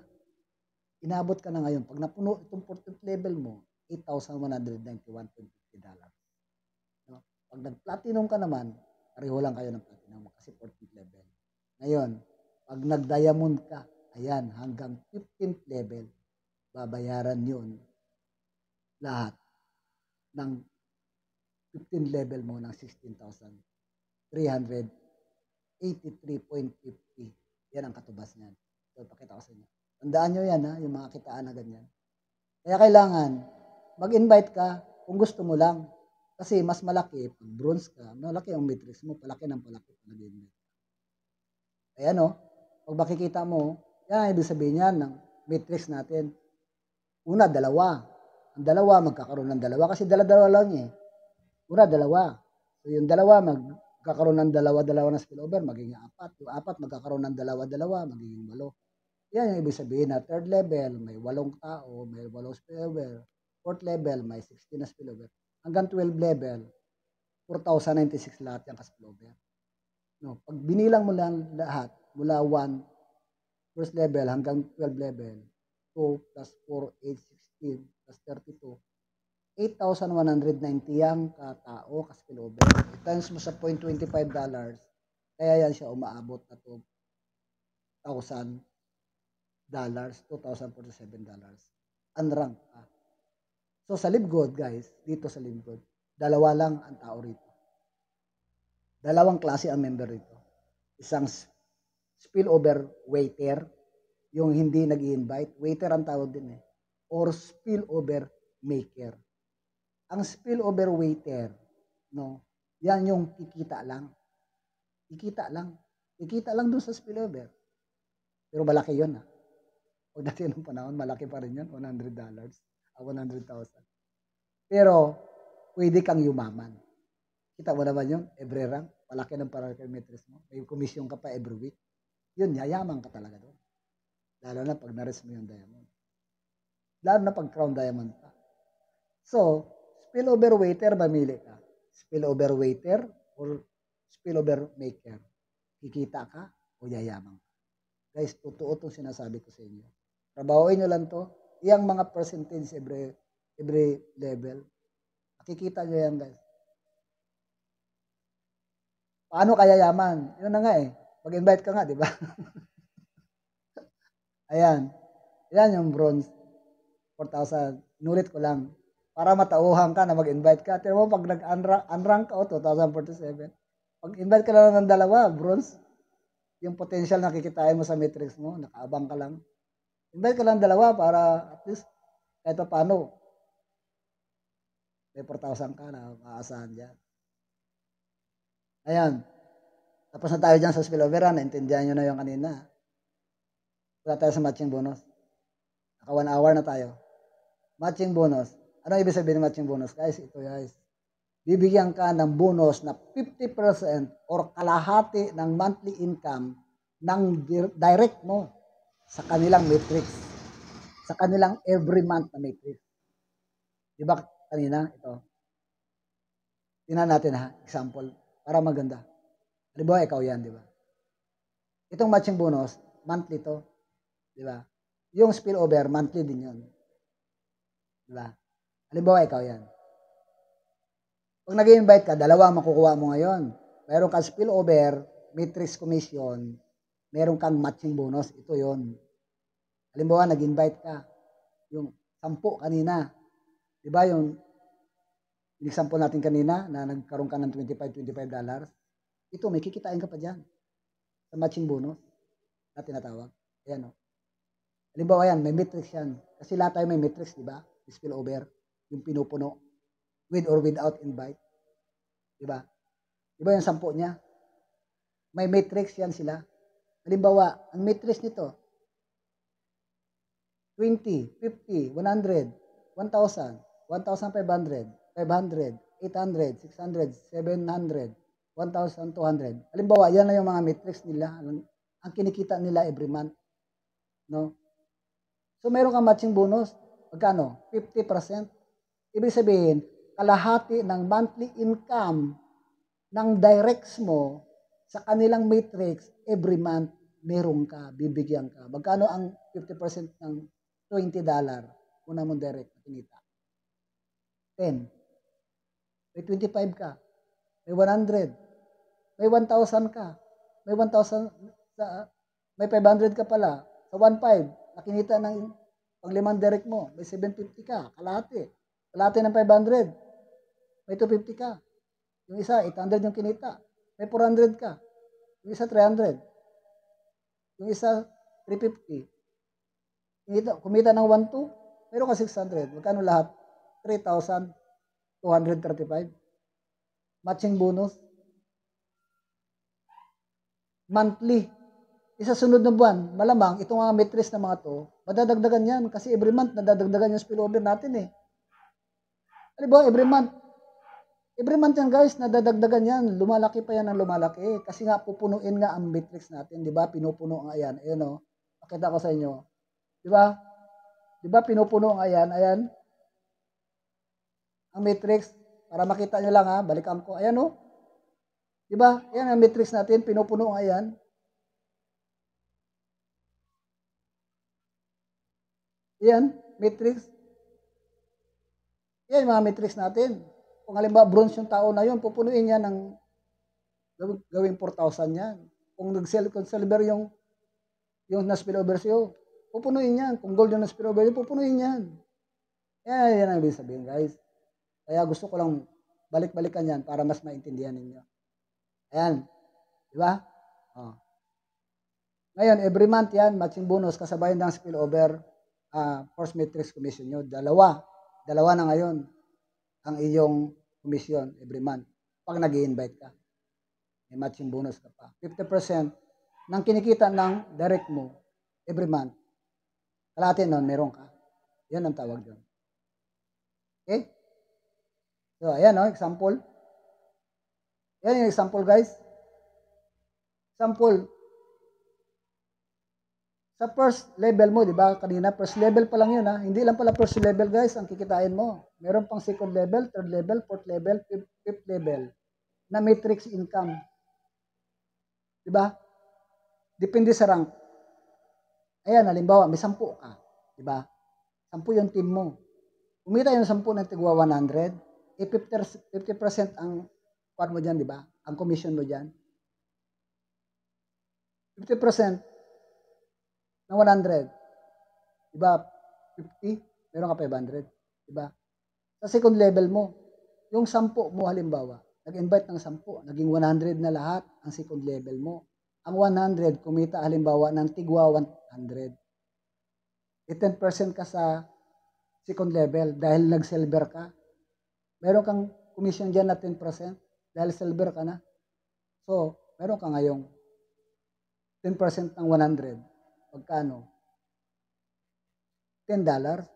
Inabot ka na ngayon. Pag napuno itong 14th level mo, $8,191.50. No? Pag nag-platinum ka naman, pareho lang kayo ng platinum kasi 14th level. Ngayon, pag nag-diamond ka, ayan, hanggang 15th level, babayaran yun lahat ng 15 level mo ng 16,383.50. Yan ang katubas niyan. So, pakita ko sa inyo. Tandaan nyo yan, yung mga kitaan na ganyan. Kaya kailangan, mag-invite ka kung gusto mo lang. Kasi mas malaki, pag bronze ka, malaki ang matrix mo, palaki ng palaki pag nag-invite. Kaya pag makikita mo, yan ang ibig sabihin yan ng matrix natin. Una, dalawa. Ang dalawa, magkakaroon ng dalawa kasi dala-dalawa lang Una, dalawa. So yung dalawa, magkakaroon ng dalawa-dalawa na spillover, magiging 4. Yung 4, magkakaroon ng dalawa-dalawa, magiging 8. Yan yung ibig sabihin na third level, may 8 tao, may 8 spillover. Fourth level, may 16 na spillover. Hanggang 12 level, 4,096 lahat yung ka-spillover. No, pag binilang mo lang lahat, mula 1, first level hanggang 12 level, 2 plus 4, 8, 16 plus 32, 8,190 yang katao ka spillover. I-times mo sa $0.25, kaya yan siya umaabot na to $1,000, $2,047. Unrank ka. So sa Livgood, guys, dito sa Livgood, dalawa lang ang tao rito. Dalawang klase ang member rito. Isang spillover waiter, yung hindi nag-i-invite, waiter ang tawag din eh, or spillover maker. Ang spillover waiter, no, yan yung kikita lang. Kikita lang dun sa spillover. Pero malaki yun ha. O dati nung panahon, malaki pa rin yun, $100, $100,000. Pero, pwede kang yumaman. Kita mo naman yun, every rank, malaki ng parameters mo. May komisyon ka pa every week. Yun, yayaman ka talaga doon. Lalo na pag nares mo yung diamond. Lalo na pag crown diamond pa. So, spillover waiter, mamili ka. Spillover waiter or spillover maker. Kikita ka o yayaman ka. Guys, totoo itong sinasabi ko sa inyo. Trabahoin nyo lang to. Iyang mga percentage every level. Makikita nyo yan, guys. Paano kaya yaman? Yun na nga eh. Mag-invite ka nga, di ba? Ayan. Yan yung bronze. 4,000. Inulit ko lang. Para matauhan ka na mag-invite ka. Pero mo, pag nag-unrank ka, 2,047. Pag-invite ka lang ng dalawa, bronze. Yung potential na kikitain mo sa matrix mo, nakaabang ka lang. Invite ka lang dalawa para at least kahit pa paano. May 4,000 ka na maasahan dyan. Ayan. Tapos na tayo dyan sa spillover. Naintindihan nyo na yung kanina. Wala tayo sa matching bonus. Naka 1 hour na tayo. Matching bonus. Ano ibig sabihin ng matching bonus? Guys, ito guys. Bibigyan ka ng bonus na 50% or kalahati ng monthly income ng direct mo sa kanilang matrix. Sa kanilang every month na matrix. Diba kanina? Ito. Tingnan natin ha. Example. Para maganda. Halimbawa, ikaw yan, di ba? Itong matching bonus, monthly to. Di ba? Yung spillover, monthly din yun. Di ba? Halimbawa, ikaw yan. Pag nag-invite ka, dalawa makukuha mo ngayon. Meron kang spillover, matrix commission, meron kang matching bonus. Ito yon. Halimbawa, nag-invite ka. Yung 10 kanina. Di ba yung example natin kanina na nagkaroon ka ng $25. Ito, may kikitain ka pa dyan. Sa matching bonus na tinatawag. Ayan o. Halimbawa yan, may matrix yan. Kasi lahat tayo may matrix, di ba? Spillover. Yung pinupuno. With or without invite. Di ba? Di ba yung 10 niya? May matrix yan sila. Halimbawa, ang matrix nito, 20, 50, 100, 1,000, 1,500, 500, 800, 600, 700, 1,200. Halimbawa, yan na yung mga matrix nila. Ang kinikita nila every month. No? So, meron kang matching bonus. Magkano? 50%. Ibig sabihin, kalahati ng monthly income ng directs mo sa kanilang matrix every month, meron ka, bibigyan ka. Magkano ang 50% ng $20? Una mong direct na kinita. 10. May 25 ka. May 100. May 1,000 ka. May 1,000. May 500 ka pala. Sa 1,500, nakinita ng pang-limang direct mo. May 750 ka. Kalahati. Kalahati ng 500. May 250 ka. Yung isa, 800 yung kinita. May 400 ka. Yung isa, 300. Yung isa, 350. Kumita ng 1,200, meron ka 600. Magkano lahat? 3,235. Matching bonus. Monthly. Isa sunod na buwan, malamang itong mga matrix na mga to, madadagdagan yan kasi every month nadadagdagan yung spillover natin eh. Halimbawa, every month yan guys, nadadagdagan yan. Lumalaki pa yan ng lumalaki. Kasi nga pupunuin nga ang matrix natin. Di ba? Pinupuno nga yan. Ayan o. Pakita ko sa inyo. Di ba? Di ba pinupuno nga yan? Ayan. Ang matrix. Para makita nyo lang ha. Balikan ko. Ayan o. Di ba? Ayan ang matrix natin. Pinupuno nga yan. Ayan. Matrix. Yan yung mga metrics natin. Kung halimbawa bronze yung tao na yun, pupunuin niya ng gawing 4,000 yan. Kung kung silver yung na-spillover sa'yo, pupunuin yan. Kung gold yung na-spillover, pupunuin yan. Yan ang ibig sabihin, guys. Kaya gusto ko lang balik-balikan yan para mas maintindihan ninyo. Ayan. Di ba? Oh. Ngayon, every month yan, matching bonus, kasabay ng spillover, force matrix commission nyo. Dalawa na ngayon ang iyong commission every month. Pag nag-i-invite ka, may matching bonus ka pa. 50% ng kinikita ng direct mo every month. Kalahati nun, meron ka. Yan ang tawag doon. Okay? So, ayan o, example. Yan yung example, guys. Example. Sa first level mo, di ba, kanina, first level pa lang yun, ha? Hindi lang pala first level, guys, ang kikitain mo. Meron pang second level, third level, fourth level, fifth level na matrix income. Di ba? Depende sa rank. Ayan, halimbawa, may 10 ka. Di ba? 10 yung team mo. Kumita yung 10 ng tigwa 100, 50% ang kuwan mo dyan, di ba? Ang commission mo dyan. 50% ng 100. Diba? 50, meron ka 500. Diba? Sa second level mo, yung 10 mo halimbawa, nag-invite ng 10, naging 100 na lahat ang second level mo. Ang 100, kumita halimbawa ng tigwa 100. 10% ka sa second level dahil nag-silver ka. Meron kang commission dyan na 10% dahil silver ka na. So, meron ka ngayong 10% ng 100. Pagkano? $10. $10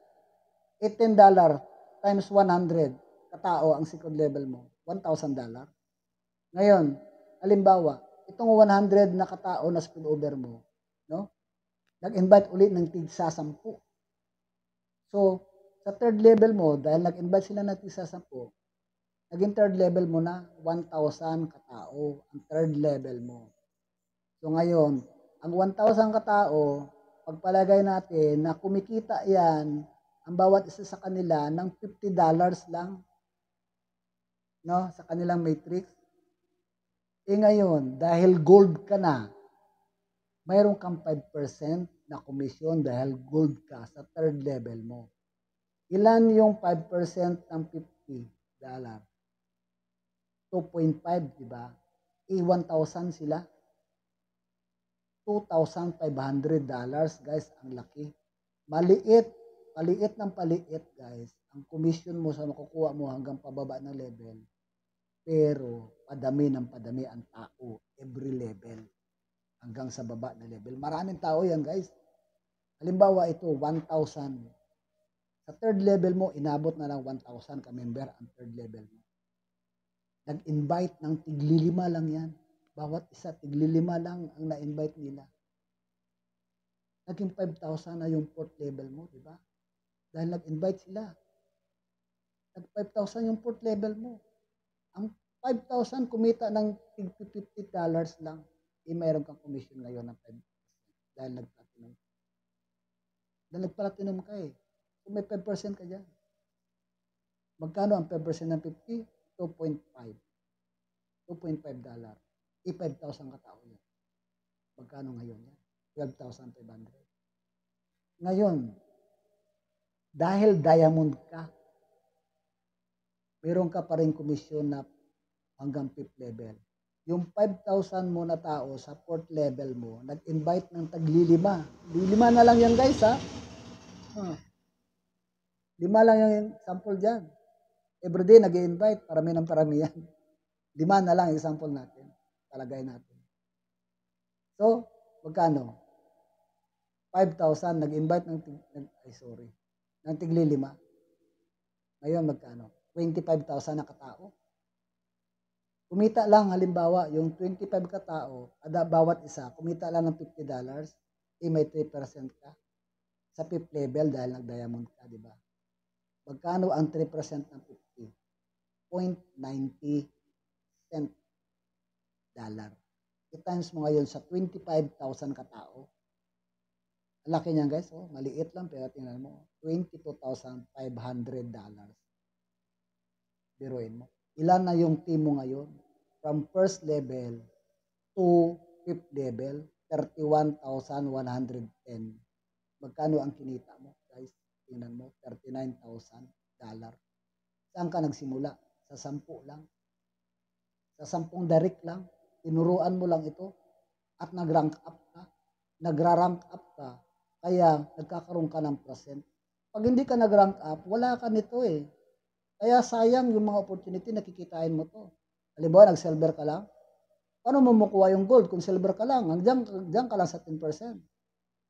times 100 katao ang second level mo. $1,000. Ngayon, halimbawa, itong 100 na katao na spillover mo, no? Nag-invite ulit ng tigsa 10. So, sa third level mo, dahil nag-invite sila ng tigsa 10, naging third level mo na 1,000 katao ang third level mo. So, ngayon, ang 1,000 katao, pagpalagay natin na kumikita yan, ang bawat isa sa kanila ng $50 lang, no, sa kanilang matrix. Ngayon, dahil gold ka na, mayroon kang 5% na commission dahil gold ka sa third level mo. Ilan yung 5% ng $50? 2.5, di ba? 1,000 sila. $2,500, guys, ang laki. Maliit ng paliit, guys. Ang commission mo sa makukuha mo hanggang pababa ng level. Pero, padami ng padami ang tao, every level. Hanggang sa baba na level. Maraming tao yan, guys. Halimbawa, ito, 1,000. Sa third level mo, inabot na lang 1,000 ka-member ang third level mo. Nag-invite ng tigli-5 lang yan. Bawat isa, tigli-5 lang ang na-invite nila. Naging 5,000 na yung fourth level mo, di ba? Dahil nag-invite sila. Nag-5,000 yung fourth level mo. Ang 5,000 kumita ng $50 lang. Mayroon kang commission ngayon ng 5%. Dahil nag-platinum. Dahil nag-platinum ka eh. So may 5% ka dyan. Magkano ang 5% ng 50? $2.5. $2.5. 5,000 katao yan. Magkano ngayon yan? 12,500. Ngayon, dahil diamond ka, meron ka pa rin komisyon na hanggang 5th level. Yung 5,000 mo na tao sa 4th level mo, nag-invite ng tagli-5. 5 na lang yan, guys, ha? 5 lang yung sample dyan. Everyday nag-invite, parami ng parami yan. 5 na lang yung sample natin. Talagay natin. So, magkano? 5,000 nag-invite ng tigli-5. Ngayon magkano? 25,000 na katao. Kumita lang halimbawa yung 25 katao, bawat isa, kumita lang ng $50, may 3% ka sa 5th level dahil nag-diamond ka, di ba? Magkano ang 3% ng 50? 0.90 cent dollar. I-times mo ngayon sa 25,000 katao. Ang laki niyan, guys. Oh, maliit lang pero tingnan mo. $22,500. Biruin mo. Ilan na yung team mo ngayon? From first level to fifth level, 31,110. Magkano ang kinita mo, guys? Tingnan mo, $39,000. Saan ka nagsimula? Sa 10 lang. Sa 10 direct lang. Tinuruan mo lang ito at nag-rank up ka. Nagra-rank up ka. Kaya nagkakaroon ka ng percent. Pag hindi ka nag-rank up, wala ka nito eh. Kaya sayang yung mga opportunity, nakikitain mo to. Halimbawa, nag-silver ka lang. Paano mo makuha yung gold kung silver ka lang? Diyan ka lang sa 10%.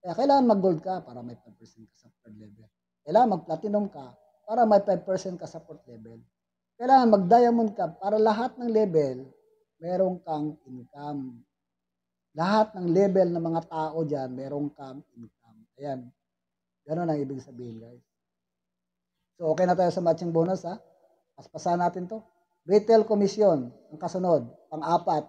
Kaya kailangan mag-gold ka para may 5% ka sa third level. Kailangan mag-platinum ka para may 5% ka sa fourth level. Kailangan mag-diamond ka para lahat ng level, meron kang income. Lahat ng level ng mga tao dyan, meron kang income. Ayan. Ganun ang ibig sabihin, guys. So, okay na tayo sa matching bonus, ha? Paspasahan natin to. Retail commission, ang kasunod, pang-apat.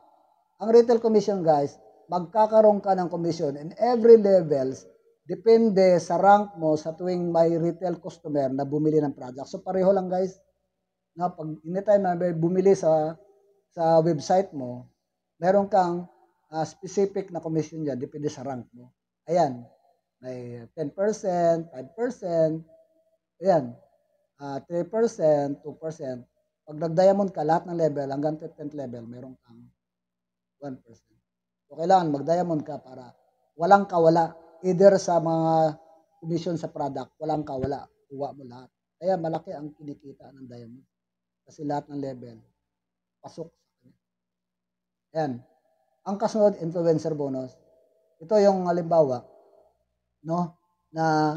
Ang retail commission, guys, magkakaroon ka ng commission in every levels, depende sa rank mo sa tuwing may retail customer na bumili ng product. So, pareho lang, guys. Na pag anytime na bumili sa website mo, meron kang specific na commission dyan, depende sa rank mo. Ayan, may 10%, 5%, ayan, 3%, 2%. Pag nag-diamond ka, lahat ng level, hanggang 10th level, meron kang 1%. So, kailangan mag-diamond ka para walang kawala. Either sa mga commission sa product, walang kawala. Kuha mo lahat. Kaya malaki ang kinikita ng diamond. Kasi lahat ng level, pasok. Ayan. Ang kasunod, influencer bonus. Ito yung halimbawa, no? Na,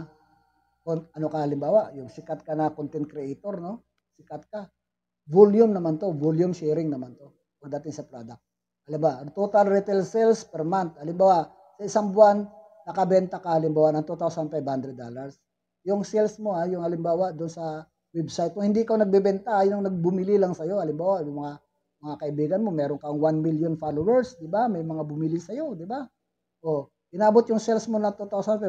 ano ka halimbawa? Yung sikat ka na content creator, no? Sikat ka. Volume naman to. Volume sharing naman to. Pagdating sa product. Halimbawa, ang total retail sales per month. Halimbawa, sa isang buwan, nakabenta ka halimbawa ng $2,500. Yung sales mo, yung halimbawa doon sa website mo, hindi ka nagbebenta, yung nagbumili lang sa'yo. Halimbawa, yung mga kaibigan mo, meron kang 1 million followers, di ba? May mga bumili sa'yo, di ba? O, inabot yung sales mo na 2,500.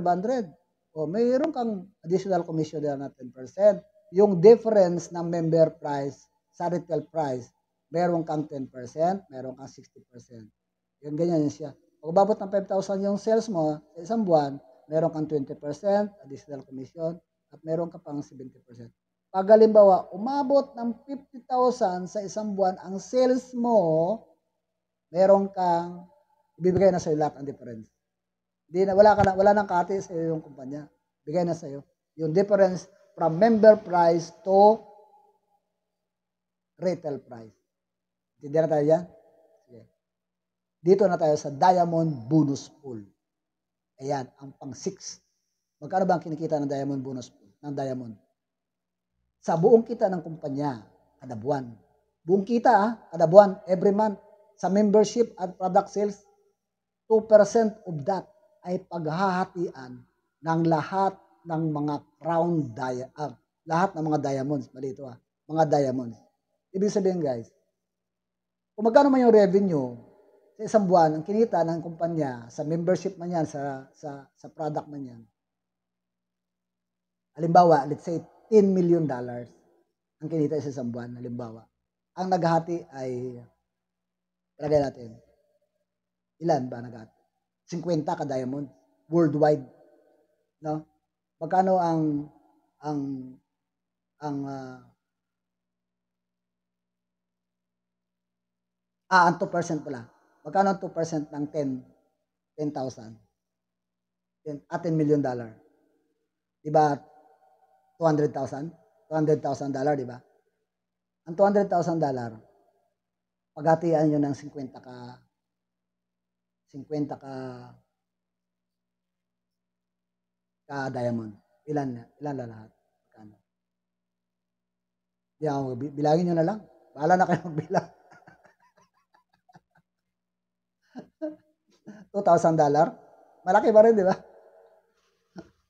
O, mayroon kang additional commission na 10%. Yung difference ng member price sa retail price, meron kang 10%, meron kang 60%. Yung ganyan yun siya. Pag abot ng 5,000 yung sales mo sa isang buwan, meron kang 20% additional commission at meron ka pang 70%. Pag halimbawa, umabot ng 50,000 sa isang buwan ang sales mo, meron kang ibibigay na sa iyo lahat ang difference. Wala nang kati sa iyo yung kumpanya. Bigay na sa iyo yung difference from member price to retail price. Hindi na tayo yan? Sige. Dito na tayo sa Diamond Bonus Pool. Ayan, ang pang-6. Magkano ba ang kinikita ng Diamond Bonus Pool? Ng Diamond. Sa buong kita ng kumpanya, kada buwan. Buong kita, kada buwan, every month. Sa membership at product sales, 2% of that ay paghahatian ng lahat ng mga crown lahat ng mga diamonds. Mali ito mga diamonds. Ibig sabihin guys, kung magkano man yung revenue sa isang buwan, ang kinita ng kumpanya, sa membership man yan, sa product man yan. Halimbawa, let's say, $10 million ang kinita sa isang buwan, halimbawa. Ang naghati ay, talagay natin, ilan ba naghati? 50 ka diamond, worldwide. No? Magkano ang 2% pala. Magkano ang 2% ng 10,000? $10 million. Diba? $200,000? $200,000, di ba? Ang $200,000, paghatian nyo ng 50 ka diamond. Ilan lahat? Magkano? Bilangin nyo na lang. Bahala na kayo magbilang. $2,000? Malaki pa rin, di ba?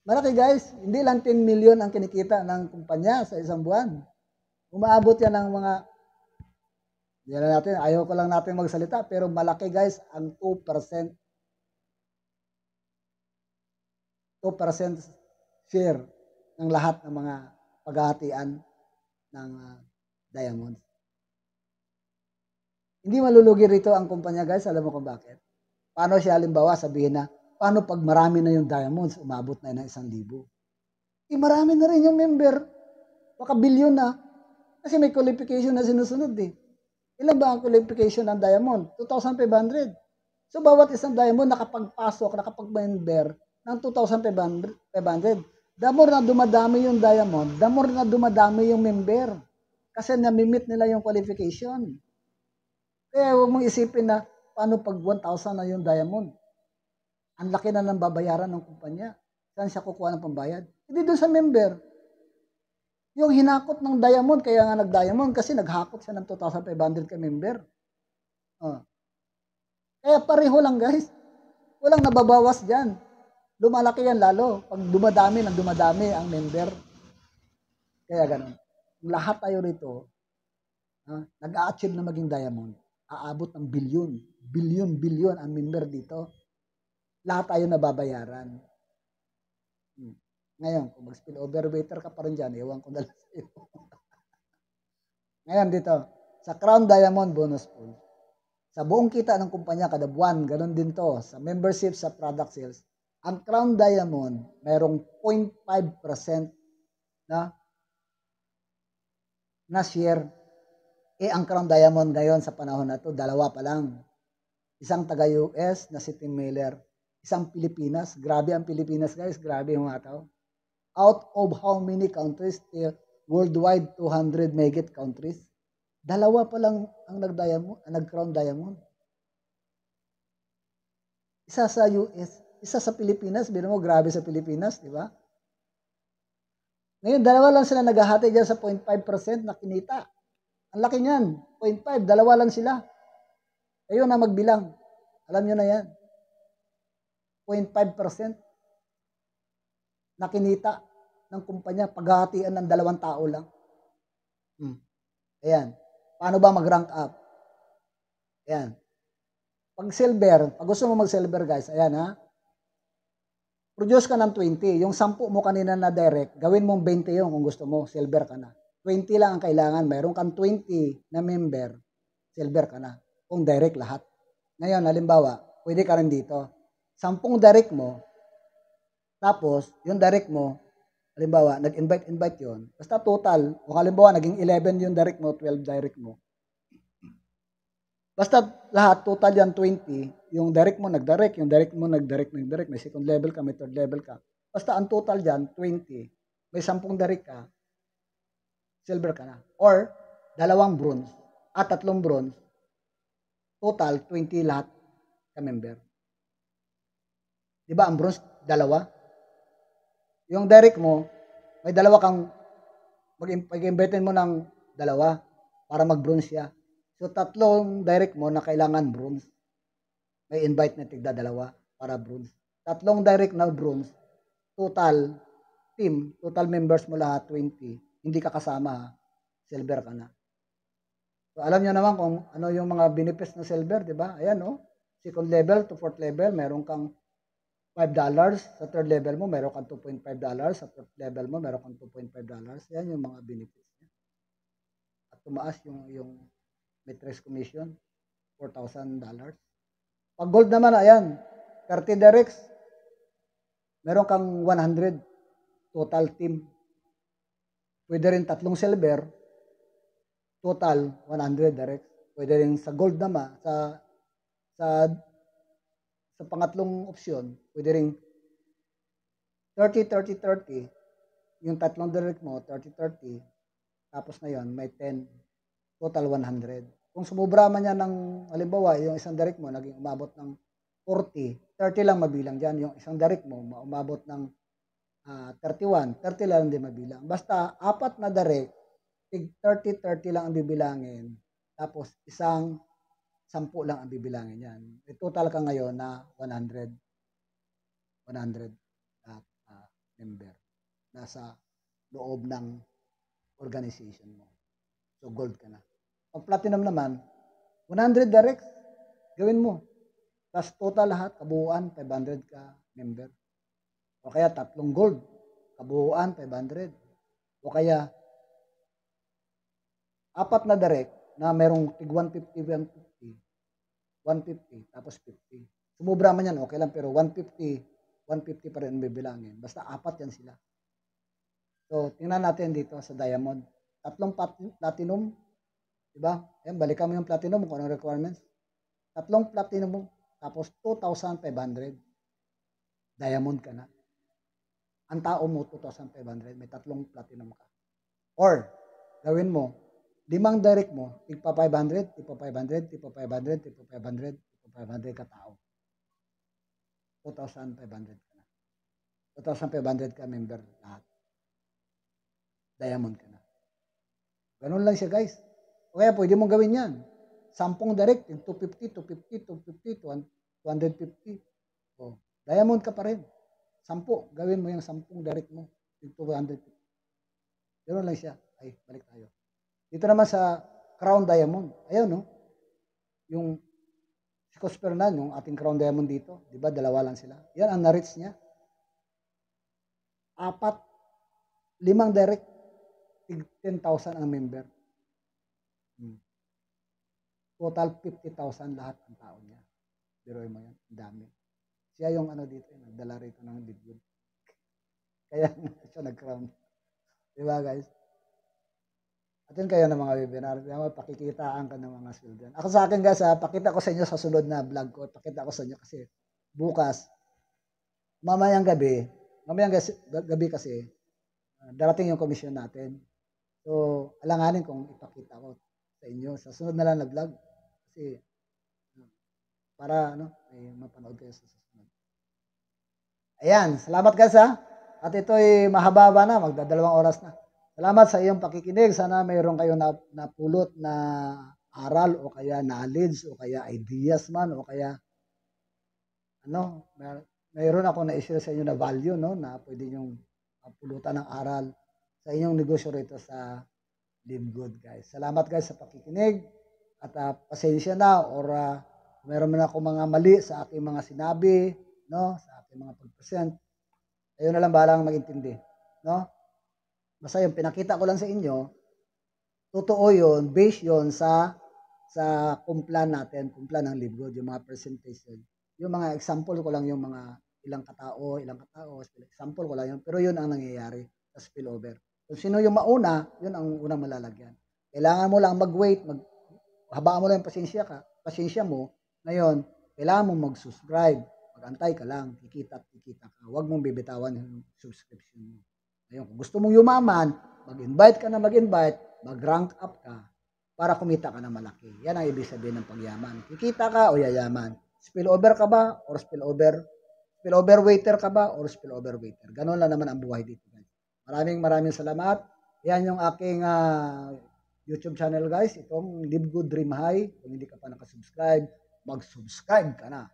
Malaki guys, hindi lang 10 million ang kinikita ng kumpanya sa isang buwan. Umaabot yan ng mga, ayaw ko lang natin magsalita, pero malaki guys ang 2%. 2% share ng lahat ng mga paghahatian ng diamonds. Hindi malulugi rito ang kumpanya, guys. Alam mo kung bakit? Paano siya, halimbawa, sabihin na, paano pag marami na yung diamonds, umabot na ng 1,000? Marami na rin yung member. Baka bilyon na. Kasi may qualification na sinusunod eh. Ilan ba ang qualification ng diamond? 2,500. So, bawat isang diamond nakapagpasok, nakapag-member ng 2,500. The more na dumadami yung diamond, the more na dumadami yung member. Kasi namimit nila yung qualification. Kaya huwag mong isipin na paano pag 1,000 na yung diamond. Ang laki na ng babayaran ng kumpanya. Saan siya kukuha ng pambayad? Hindi doon sa member. Yung hinakot ng diamond, kaya nga nag-diamond kasi naghakot siya ng 2,500 ka member. Kaya pareho lang, guys. Walang nababawas dyan. Lumalaki yan lalo pag dumadami ang member. Kaya ganun. Lahat tayo rito, nag-a-achieve na maging diamond. Aabot ng bilyon ang member dito. Lahat tayo nababayaran. Ngayon, kung mag-spillover waiter ka pa rin dyan, ewan ko na lang sa'yo. Ngayon dito, sa Crown Diamond Bonus Pool, sa buong kita ng kumpanya kada buwan, ganun din to, sa membership, sa product sales, ang Crown Diamond, mayroong 0.5% na share. Ang Crown Diamond ngayon sa panahon na to, dalawa pa lang. Isang taga-US na si Tim Miller, isang Pilipinas. Grabe ang Pilipinas, guys. Grabe yung mga tao. Out of how many countries? Worldwide, 200 megit countries. Dalawa pa lang ang nag-Crown Diamond. Isa sa US, isa sa Pilipinas. Bino mo, grabe sa Pilipinas, di ba? Ngayon, dalawa lang sila naghahati dyan sa 0.5% na kinita. Ang laki niyan, 0.5, dalawa lang sila. Kayo na magbilang. Alam nyo na yan. 0.5% na kinita ng kumpanya, paghahatian ng dalawang tao lang. Ayan. Paano ba mag-rank up? Ayan. Pag silver, pag gusto mo mag-silver, guys, ayan ha. Produce ka ng 20. Yung 10 mo kanina na direct, gawin mong 20 yung kung gusto mo, silver ka na. 20 lang ang kailangan. Mayroon kang 20 na member, silver ka na. Kung direct lahat. Ngayon, halimbawa, pwede ka rin dito. 10 direct mo, tapos, yung direct mo, halimbawa, nag-invite yun. Basta total, o halimbawa, naging 11 yung direct mo, 12 direct mo. Basta lahat, total yan 20. Yung direct mo, nag-direct. Yung direct mo, nag-direct. May second level ka, may third level ka. Basta ang total dyan, 20. May 10 direct ka, silver ka na. Or, 2 bronze at 3 bronze. Total, 20 lahat ka member. Diba ang bronze, 2? Yung direct mo, may 2 kang mag-invite mo ng 2 para mag-bronze siya. So, 3 direct mo na kailangan bronze. May invite na tigda 2 para bronze. 3 direct na bronze. Total team, total members mo lahat, 20. Hindi ka kasama, silver ka na. So, alam nyo naman kung ano yung mga benefits ng silver, di ba? Ayan, no? Second level to fourth level, meron kang $5. Sa third level mo, meron kang $2.5. Sa fourth level mo, meron kang $2.5. Yan yung mga benefits niya. At tumaas yung Matrix Commission, $4,000. Pag gold naman, ayan, 30 directs, meron kang 100 total team. Pwede rin 3 silver, total 100 direct. Pwede rin sa gold naman, sa pangatlong opsyon, pwede rin 30, 30, 30. Yung 3 direct mo, 30, 30. Tapos ngayon, may 10. Total 100. Kung sumubra man yan ng, halimbawa, yung isang direct mo, naging umabot ng 40. 30 lang mabilang dyan. Yung isang direct mo, umabot ng 31. 30 lang din mabilang. Basta, 4 na direct, 30, 30 lang ang bibilangin. Tapos, isang 10 lang ang bibilangin yan. Total ka ngayon na 100 member. Nasa loob ng organization mo. So, gold ka na. Pag platinum naman, 100 direct, gawin mo. Tapos total lahat, kabuuan, 500 ka member. O kaya 3 gold, kabuuan, 500. O kaya Apat na direct na merong tig 150, 150, tapos 50. Sumubra man yan, okay lang, pero 150 pa rin ang bibilangin. Basta apat yan sila. So, tingnan natin dito sa diamond. Tatlong platinum, diba? Ayan, balikan mo yung platinum kung anong requirements. Tatlong platinum, tapos 2,500. Diamond ka na. Ang tao mo, 2,500. May tatlong platinum ka. Or, gawin mo, 5 direct mo, tigpa 500, tigpa 500, tigpa 500, tigpa 500, tigpa 500 ka tao. 2,500 ka na. 2,500 ka member lahat. Diamond ka na. Ganun lang siya, guys. O kaya pwede mong gawin yan. 10 direct, 250, 250, 250, 250. O, diamond ka pa rin. 10. Gawin mo yung 10 direct mo. 250. Ganun lang siya. Ay, balik tayo. Dito naman sa Crown Diamond. Ayun, no? Yung si Cospernan, yung ating Crown Diamond dito. Di ba? Dalawa lang sila. Yan ang na-reach niya. 4, 5 direct. 10,000 ang member. Total 50,000 lahat ang tao niya. Biroy mo yan. Dami. Siya yung ano dito. Nagdala rito ng bigyan. Kaya siya nag-crown. Di ba, guys? Atin kayo ng mga webinar, pakikitaan ka ng mga sweldo. Ako sa akin guys, pakita ko sa inyo sa sunod na vlog ko. Pakita ko sa inyo kasi bukas, mamayang gabi kasi, darating yung commission natin. So, alanganin kung ipakita ko sa inyo sa sunod na lang na vlog. Kasi, para may mapanood kayo sa susunod. Ayan, salamat guys ha. At ito'y mahaba na, magdadalawang oras na. Salamat sa iyong pakikinig. Sana mayroon kayong napulot na aral o kaya knowledge o kaya ideas man o kaya mayroon ako na-share sa inyo na value na pwede niyong pulutan ng aral sa inyong negosyo rito sa Live Good, guys. Salamat guys sa pakikinig at pasensya na or mayroon man ako mga mali sa aking mga sinabi, sa aking mga pag-present. Ayun na lang balang mag-intindi, Basta yung pinakita ko lang sa inyo, totoo yun, based yun sa kumplan natin, kumplan ng Live Good, yung mga presentation. Yung mga example ko lang yung mga ilang katao, example ko lang yun, pero yun ang nangyayari sa spillover. Kung sino yung mauna, yun ang unang malalagyan. Kailangan mo lang mag-wait, habaan mo lang yung pasensya mo, ngayon, kailangan mo mag-subscribe, mag-antay ka lang, kikita ka. Huwag mong bibitawan yung subscription mo. Ngayon, kung gusto mong yumaman, mag-invite ka na mag-rank up ka para kumita ka na malaki. Yan ang ibig sabihin ng pagyaman. Kikita ka o yayaman. Spillover ka ba or spillover waiter ka ba or spillover waiter? Ganon lang naman ang buhay dito, guys. Maraming salamat. Yan yung aking YouTube channel, guys. Itong Live Good Dream High. Kung hindi ka pa nakasubscribe, mag-subscribe ka na.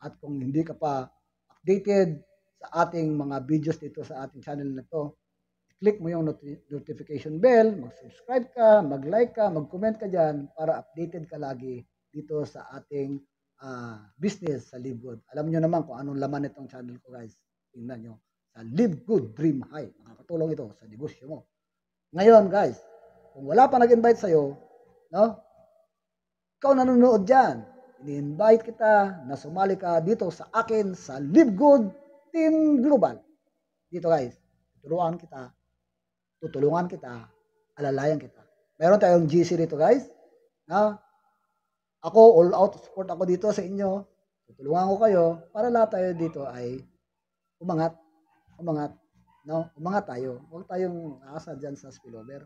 At kung hindi ka pa updated sa ating mga videos dito sa ating channel na to, click mo yung notification bell, mag-subscribe ka, mag-like ka, mag-comment ka dyan para updated ka lagi dito sa ating business sa Live Good. Alam nyo naman kung anong laman itong channel ko, guys. Tingnan nyo. Sa Live Good Dream High. Makakatulong ito sa negosyo mo. Ngayon, guys, kung wala pa nag-invite sa'yo, ikaw nanonood dyan. Ini-invite kita na sumali ka dito sa akin sa Live Good Team Global. Dito guys, tutulungan kita, alalayan kita. Meron tayong GC dito guys. Ako, all out support ako dito sa inyo. Tutulungan ko kayo para lahat tayo dito ay umangat. Umangat tayo. Huwag tayong aasa dyan sa spillover.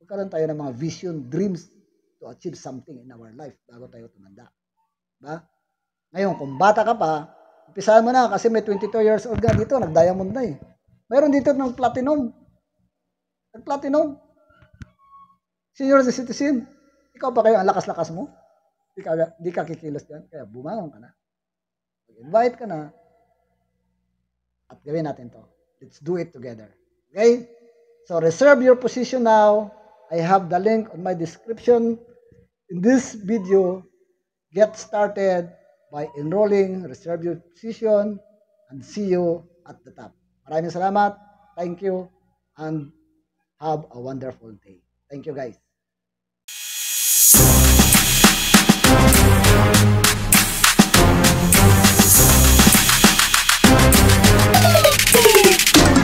Magkaroon tayo ng mga vision, dreams to achieve something in our life bago tayo tumanda. Diba? Ngayon, kung bata ka pa, umpisahan mo na kasi may 22 years old nga dito, nag-diamond na eh. Mayroon dito ng platinum. Nag-platinum. Senior citizen. Ikaw pa kayo, ang lakas-lakas mo. Di ka kikilos dyan. Kaya bumangon ka na. Mag-invite ka na. At gawin natin to. Let's do it together. Okay? So reserve your position now. I have the link on my description. In this video, get started by enrolling, reserve your position, and see you at the top. Maraming salamat. Thank you. And have a wonderful day. Thank you, guys.